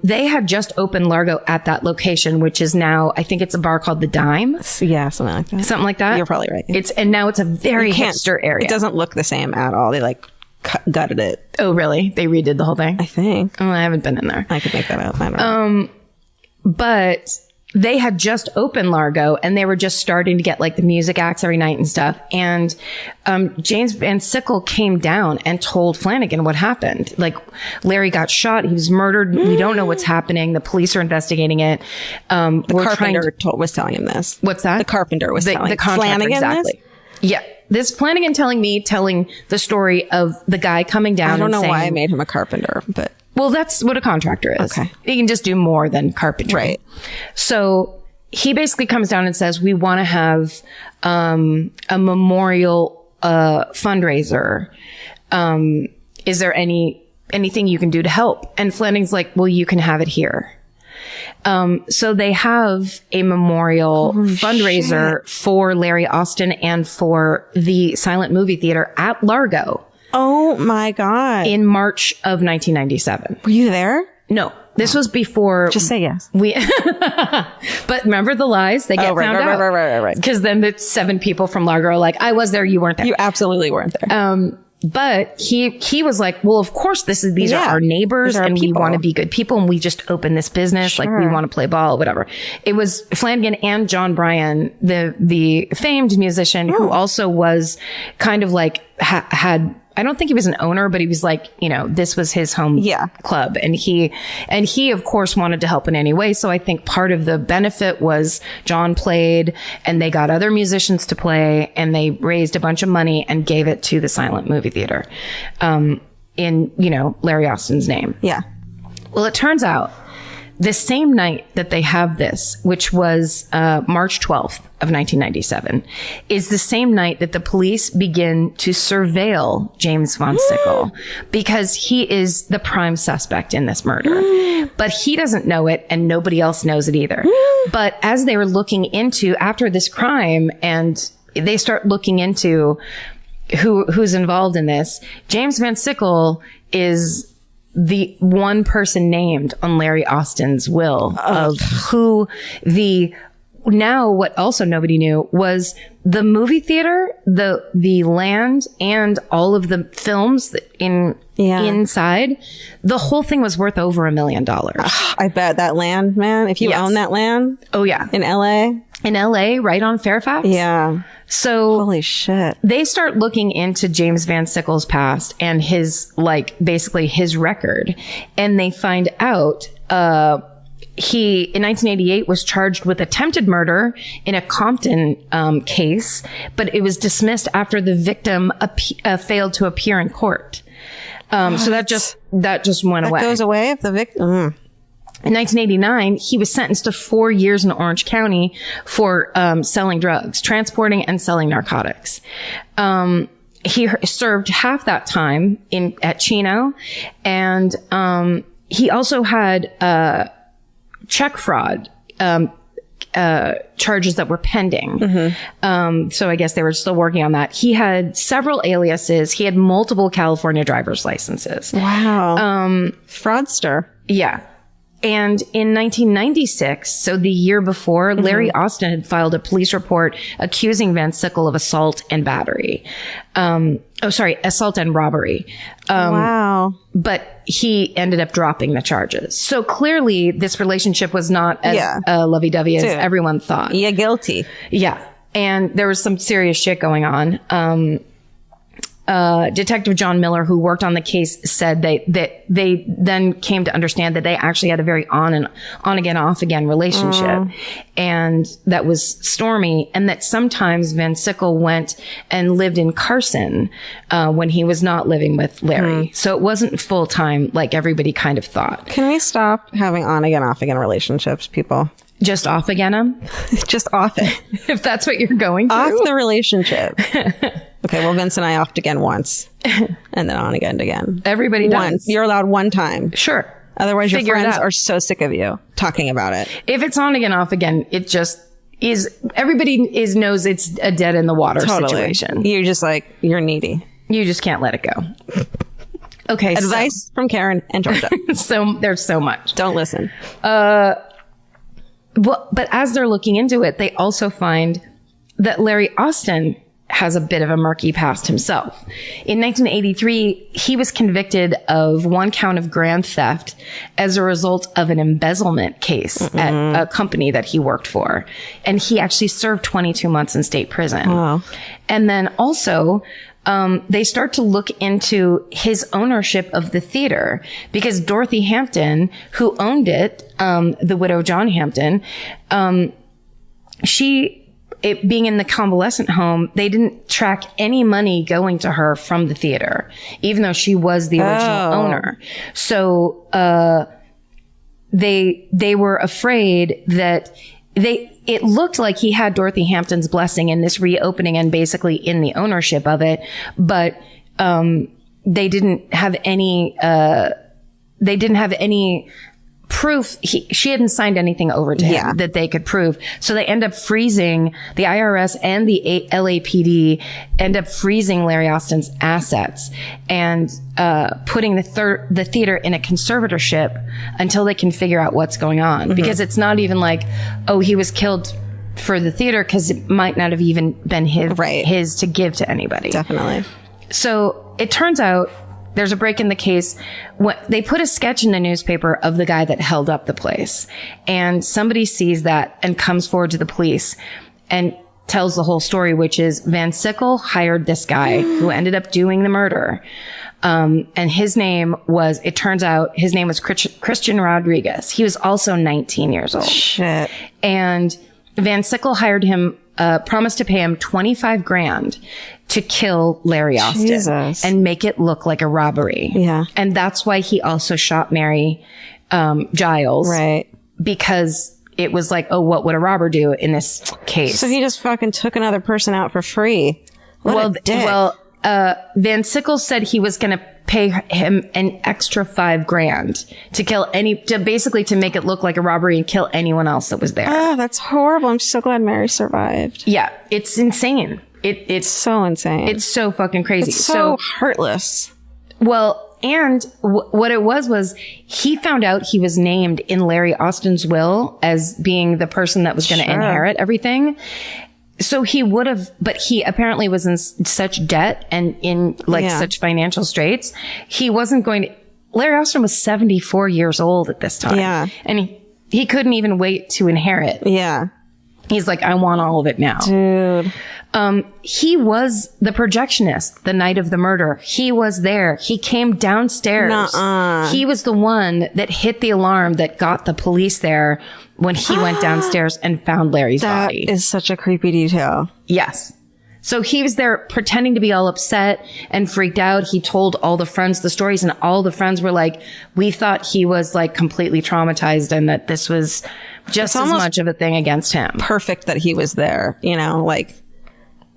they had just opened Largo at that location, which is now, I think it's a bar called The Dime. Yeah, something like that. Something like that. You're probably right. And now it's a very hipster area. It doesn't look the same at all. They gutted it. Oh, really? They redid the whole thing? I think. Oh, I haven't been in there. I could make that up. I don't know. But they had just opened Largo, and they were just starting to get like the music acts every night and stuff. And James Van Sickle came down and told Flanagan what happened. Like, Larry got shot. He was murdered. We don't know what's happening. The police are investigating it. The carpenter was telling him this. What's that? The carpenter was telling the contractor, Flanagan exactly. this? Yeah. This Flanagan telling the story of the guy coming down. I don't know why I made him a carpenter, but... Well, that's what a contractor is. Okay. He can just do more than carpentry. Right. So he basically comes down and says, we want to have a memorial fundraiser. Is there anything you can do to help? And Flanagan's like, well, you can have it here. So they have a memorial fundraiser for Larry Austin and for the silent movie theater at Largo. Oh my God. In March of 1997. Were you there? No. This was before. Just say yes. But remember the lies? They get found out. Right. Because then the 7 people from Largo are like, I was there, you weren't there. You absolutely weren't there. But he was like, well, of course, these are our neighbors and we want to be good people and we just opened this business. Sure. Like we want to play ball, whatever. It was Flanagan and John Bryan, the famed musician who also was kind of like had, I don't think he was an owner, but he was like, this was his home club. And he, of course, wanted to help in any way. So I think part of the benefit was John played and they got other musicians to play and they raised a bunch of money and gave it to the silent movie theater, in, Larry Austin's name. Yeah. Well, it turns out the same night that they have this, which was March 12th of 1997, is the same night that the police begin to surveil James Von Sickle because he is the prime suspect in this murder. But he doesn't know it and nobody else knows it either. But as they were looking into after this crime and they start looking into who's involved in this, James Van Sickle is the one person named on Larry Austin's will of who what also nobody knew was the movie theater, the land and all of the films inside. The whole thing was worth over $1 million. I bet that land, man, if you own that land. Oh yeah. In LA, right on Fairfax. Yeah. So holy shit. They start looking into James Van Sickle's past and his, basically his record. And they find out, he, in 1988, was charged with attempted murder in a Compton case, but it was dismissed after the victim failed to appear in court. So that just went away. That goes away if the victim... In 1989, he was sentenced to 4 years in Orange County for selling drugs, transporting and selling narcotics. He served half that time at Chino, and he also had check fraud charges that were pending. So I guess they were still working on that. He had several aliases. He had multiple California driver's licenses. Wow. Fraudster. Yeah. And in 1996, so the year before, Larry Austin had filed a police report accusing Van Sickle of assault and battery. Assault and robbery. Wow. But he ended up dropping the charges. So clearly this relationship was not as lovey-dovey as everyone thought. Yeah, guilty. Yeah. And there was some serious shit going on. Detective John Miller, who worked on the case, said that they then came to understand that they actually had a very on again, off again relationship. And that was stormy. And that sometimes Van Sickle went and lived in Carson, when he was not living with Larry. So it wasn't full time like everybody kind of thought. Can we stop having on again, off again relationships, people? Just off again them? Just off it. If that's what you're going through. Off the relationship. Okay, well, Vince and I offed again once. And then on again. Everybody does. Once. You're allowed one time. Sure. Otherwise, your friends are so sick of you talking about it. If it's on again, off again, it just is. Everybody knows it's a dead in the water situation. You're just like, you're needy. You just can't let it go. Okay. Advice from Karen and Georgia. So there's so much. Don't listen. But as they're looking into it, they also find that Larry Austin has a bit of a murky past himself. In 1983, he was convicted of 1 count of grand theft as a result of an embezzlement case at a company that he worked for. And he actually served 22 months in state prison. Wow. And then also, they start to look into his ownership of the theater because Dorothy Hampton, who owned it, the widow John Hampton, it being in the convalescent home, they didn't track any money going to her from the theater, even though she was the original owner. So, they were afraid that it looked like he had Dorothy Hampton's blessing in this reopening and basically in the ownership of it, but, they didn't have any proof. She hadn't signed anything over to him that they could prove. So they end up freezing, the IRS and the LAPD end up freezing Larry Austin's assets and putting the theater in a conservatorship until they can figure out what's going on. Because it's not even like, oh, he was killed for the theater, because it might not have even been his to give to anybody. Definitely. So it turns out there's a break in the case. They put a sketch in the newspaper of the guy that held up the place. And somebody sees that and comes forward to the police and tells the whole story, which is Van Sickle hired this guy who ended up doing the murder. And it turns out his name was Christian Rodriguez. He was also 19 years old. Shit. And Van Sickle hired him, promised to pay him $25,000 to kill Larry Austin and make it look like a robbery. Yeah. And that's why he also shot Mary Giles. Right. Because it was like, oh, what would a robber do in this case? So he just fucking took another person out for free. What a dick. Van Sickle said he was going to pay him an extra $5,000 to kill basically to make it look like a robbery and kill anyone else that was there. Oh, that's horrible. I'm so glad Mary survived. Yeah. It's insane. It's so insane. It's so fucking crazy. It's so heartless. Well, and what it was he found out he was named in Larry Austin's will as being the person that was going to inherit everything. So he would have, but he apparently was in such debt and in such financial straits. He wasn't going to, Larry Austin was 74 years old at this time. Yeah. And he couldn't even wait to inherit. Yeah. He's like, I want all of it now. Dude. He was the projectionist the night of the murder. He was there. He came downstairs. Nuh-uh. He was the one that hit the alarm that got the police there when he went downstairs and found Larry's body. That is such a creepy detail. Yes. So he was there pretending to be all upset and freaked out. He told all the friends the stories, and all the friends were like, we thought he was like completely traumatized and that this was just as much of a thing against him. Perfect that he was there, like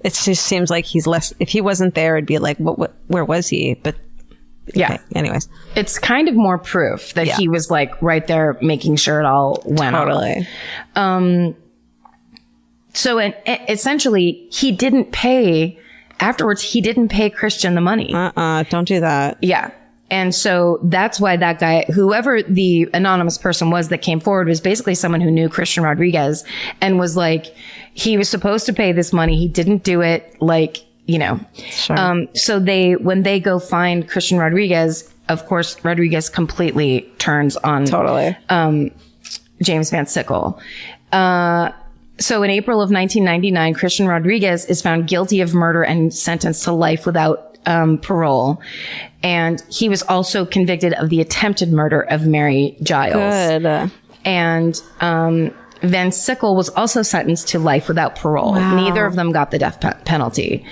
it just seems like he's less, if he wasn't there, it'd be like, where was he? But yeah. Okay, anyways. It's kind of more proof that he was like right there making sure it all went on. So essentially he didn't pay Christian the money. Don't do that. Yeah. And so that's why that guy, whoever the anonymous person was that came forward, was basically someone who knew Christian Rodriguez and was like, he was supposed to pay this money. He didn't do it. Sure. So when they go find Christian Rodriguez, of course, Rodriguez completely turns on James Van Sickle. So in April of 1999, Christian Rodriguez is found guilty of murder and sentenced to life without parole. And he was also convicted of the attempted murder of Mary Giles. Good. And Van Sickle was also sentenced to life without parole. Wow. Neither of them got the death penalty.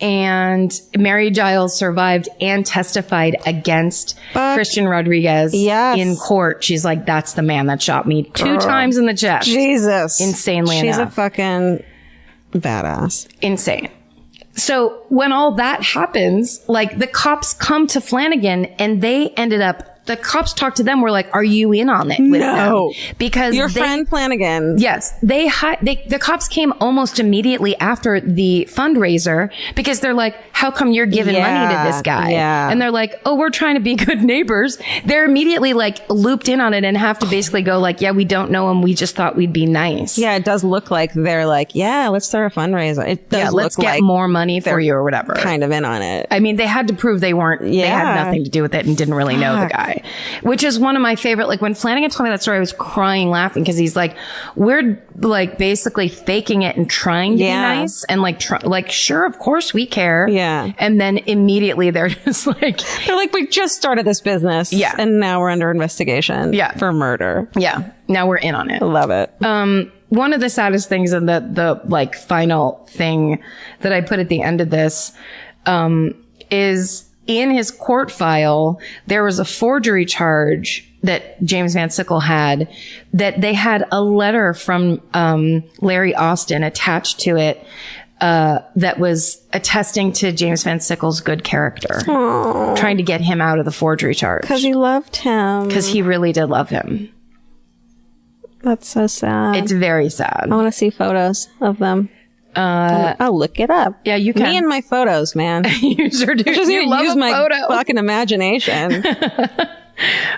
And Mary Giles survived and testified against Christian Rodriguez in court. She's like, that's the man that shot me 2 times in the chest. Jesus. Insanely enough. She's a fucking badass. Insane. So when all that happens, like the cops come to Flanagan and they ended up, the cops talked to them, were like, are you in on it with them? Because your friend Flanagan. Yes. The cops came almost immediately after the fundraiser because they're like, how come you're giving money to this guy? Yeah. And they're like, oh, we're trying to be good neighbors. They're immediately like looped in on it and have to basically go like, yeah, we don't know him. We just thought we'd be nice. Yeah, it does look like they're like, yeah, let's start a fundraiser. It does let's look get like more money for you or whatever. Kind of in on it. I mean, they had to prove they weren't, they had nothing to do with it and didn't really know the guy. Which is one of my favorite, like when Flanagan told me that story, I was crying laughing because he's like, we're like basically faking it and trying to be nice and like, sure, of course we care. Yeah. And then immediately they're just like, we just started this business. Yeah. And now we're under investigation. Yeah. For murder. Yeah. Now we're in on it. I love it. One of the saddest things and the like final thing that I put at the end of this, is in his court file, there was a forgery charge that James Van Sickle had, that they had a letter from Larry Austin attached to it that was attesting to James Van Sickle's good character. Aww. Trying to get him out of the forgery charge. Because he loved him. Because he really did love him. That's so sad. It's very sad. I want to see photos of them. I'll look it up. Yeah, you can. Me and my photos, man. You sure do. I just need to use my fucking imagination.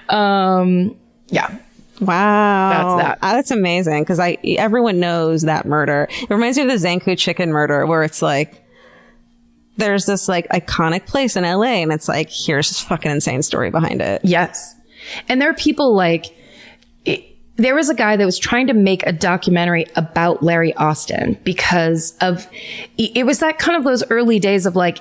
Yeah. Wow. That's that. That's amazing because everyone knows that murder. It reminds me of the Zanku chicken murder where it's like there's this like iconic place in LA and it's like here's this fucking insane story behind it. Yes. And there are people like there was a guy that was trying to make a documentary about Larry Austin because of, it was that kind of those early days of like,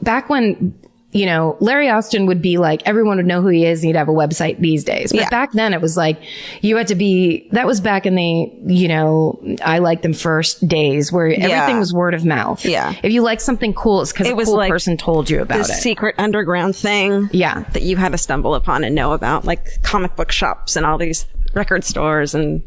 back when, you know, Larry Austin would be like, everyone would know who he is and he'd have a website these days. But back then it was like, you had to be, that was back in the, you know, I Like Them First days where everything was word of mouth. Yeah. If you like something cool, it's because a cool like person told you about it. Secret underground thing. Yeah. That you had to stumble upon and know about, like comic book shops and all these record stores and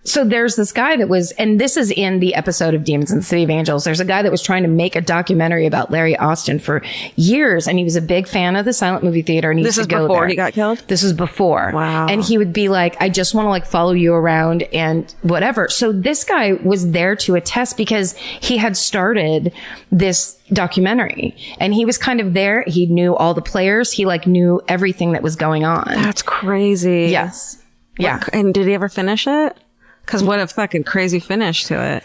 so there's this guy that was, and this is in the episode of Demons in the City of Angels, there's a guy that was trying to make a documentary about Larry Austin for years, and he was a big fan of the silent movie theater, and he used to go there. This is before he got killed? This is before. Wow. And he would be like, I just want to like follow you around and whatever. So this guy was there to attest because he had started this documentary and he was kind of there. He knew all the players. He like knew everything that was going on. That's crazy. Yes. Yeah. And did he ever finish it? Because what a fucking crazy finish to it.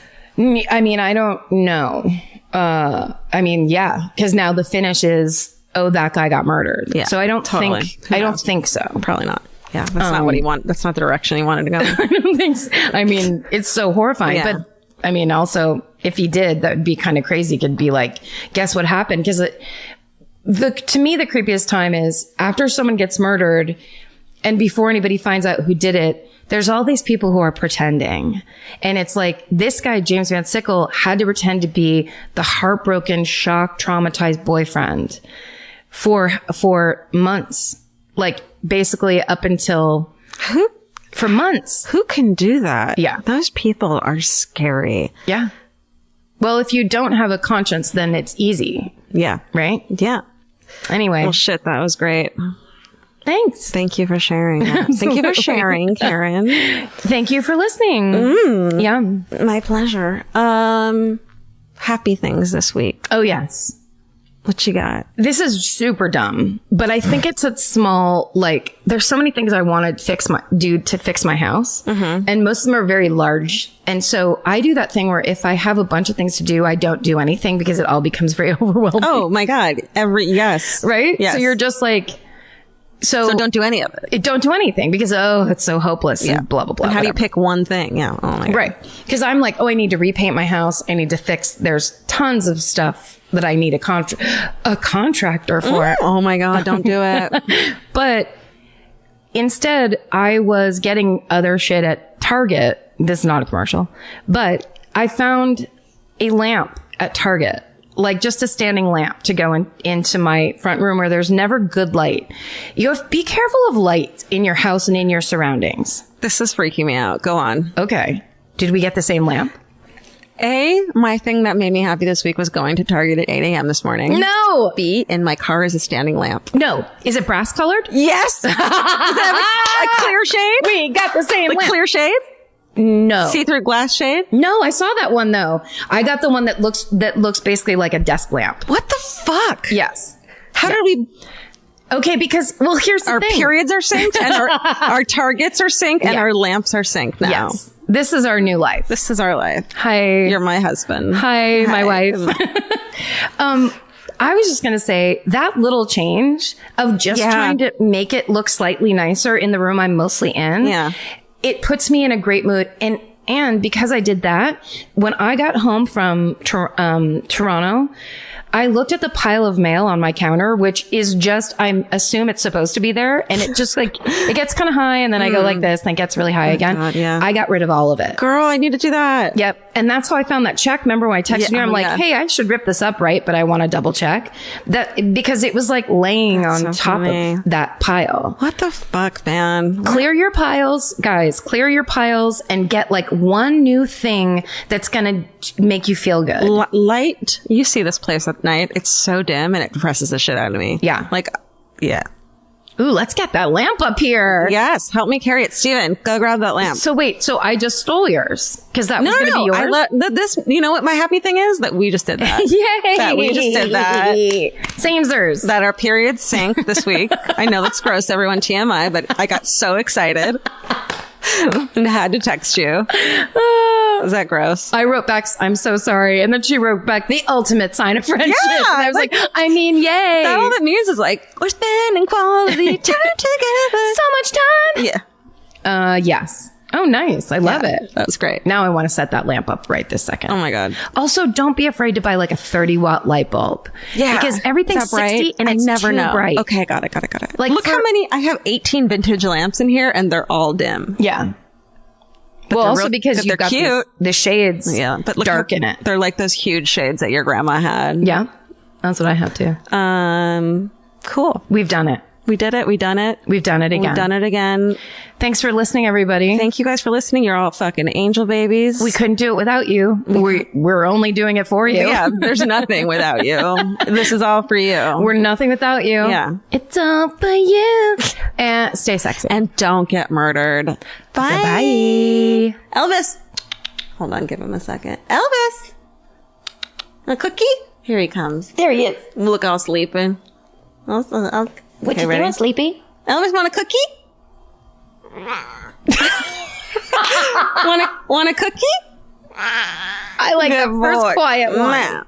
I mean, I don't know. I mean, yeah, because now the finish is, oh, that guy got murdered. Yeah, so I don't think, I don't think so. Probably not. Yeah, that's not what he wanted. That's not the direction he wanted to go. I don't think so. I mean, it's so horrifying. But I mean, also, if he did, that would be kind of crazy. He could be like, guess what happened? Because to me, the creepiest time is after someone gets murdered and before anybody finds out who did it, there's all these people who are pretending. And it's like this guy, James Van Sickle, had to pretend to be the heartbroken, shocked, traumatized boyfriend for months. Like basically up until for months. Who can do that? Yeah. Those people are scary. Yeah. Well, if you don't have a conscience, then it's easy. Yeah. Right? Yeah. Anyway. Well, shit, that was great. Thanks. Thank you for sharing. Thank you for sharing, Karen. Thank you for listening. Yeah. My pleasure. Happy things this week. Oh, yes. What you got? This is super dumb, but I think it's a small, like, there's so many things I want to do to fix my house. And most of them are very large. And so I do that thing where if I have a bunch of things to do, I don't do anything because it all becomes very overwhelming. Oh my God. Yes. Right? Yes. So you're just like, So don't do any of it. Don't do anything because, it's so hopeless and blah, blah, blah. And how do you pick one thing? Yeah. Oh my God. Right. Because I'm like, I need to repaint my house. I need to fix. There's tons of stuff that I need a contractor for. Oh my God. Don't do it. But instead, I was getting other shit at Target. This is not a commercial, but I found a lamp at Target. Like just a standing lamp to go into my front room where there's never good light. You have to be careful of light in your house and in your surroundings. This is freaking me out. Go on. Okay. Did we get the same lamp? My thing that made me happy this week was going to Target at 8 a.m. this morning. No. B, in my car is a standing lamp. No. Is it brass colored? Yes. Does it have a clear shade? We got the same lamp. Clear shade? No. See-through glass shade? No, I saw that one though. I got the one that looks basically like a desk lamp. What the fuck? Yes. How did we... Okay, because, here's the our thing. Our periods are synced and our targets are synced and our lamps are synced now. Yes. This is our new life. This is our life. Hi. You're my husband. Hi. My wife. I was just going to say that little change of just trying to make it look slightly nicer in the room I'm mostly in. Yeah. It puts me in a great mood. And because I did that, when I got home from Toronto, I looked at the pile of mail on my counter, which is just, I assume it's supposed to be there. And it just it gets kind of high and then I go like this and it gets really high again. God, yeah. I got rid of all of it. Girl, I need to do that. Yep. And that's how I found that check. Remember when I texted you? I'm like, hey, I should rip this up, right? But I want to double check that because it was like laying on top of that pile. What the fuck, man? Clear your piles, guys, clear your piles and get like one new thing that's going to make you feel good. Light. You see this place at night. It's so dim and it depresses the shit out of me. Yeah. Yeah. Ooh, let's get that lamp up here. Yes. Help me carry it. Steven, go grab that lamp. So wait, so I just stole yours because that was going to be yours? This, you know what my happy thing is? That we just did that. Yay. That we just did that. Samesers. That our periods sync this week. I know that's gross, everyone, TMI, but I got so excited and had to text you. Is that gross? I wrote back, I'm so sorry. And then she wrote back, the ultimate sign of friendship. Yeah, and I was like, I mean, yay. That all that means is like, we're spending quality time together. So much time. Yeah. Yes. Oh, nice. I love it. That was great. Now I want to set that lamp up right this second. Oh my God. Also, don't be afraid to buy like a 30-watt light bulb. Yeah. Because everything's 60 and it's never too bright. Okay, got it. Like look how many, I have 18 vintage lamps in here and they're all dim. Yeah. Well, also because you've got cute. The shades but look dark in it. They're like those huge shades that your grandma had. Yeah. That's what I have too. Cool. We've done it. We did it. We've done it. We've done it again. We've done it again. Thanks for listening, everybody. Thank you guys for listening. You're all fucking angel babies. We couldn't do it without you. We're only doing it for you. Yeah, there's nothing without you. This is all for you. We're nothing without you. Yeah. It's all for you. And stay sexy. And don't get murdered. Bye. Bye. Elvis. Hold on, give him a second. Elvis. A cookie? Here he comes. There he is. Look all sleeping. What you doing, Sleepy? Elvis, want a cookie? want a cookie? I like the first quiet one.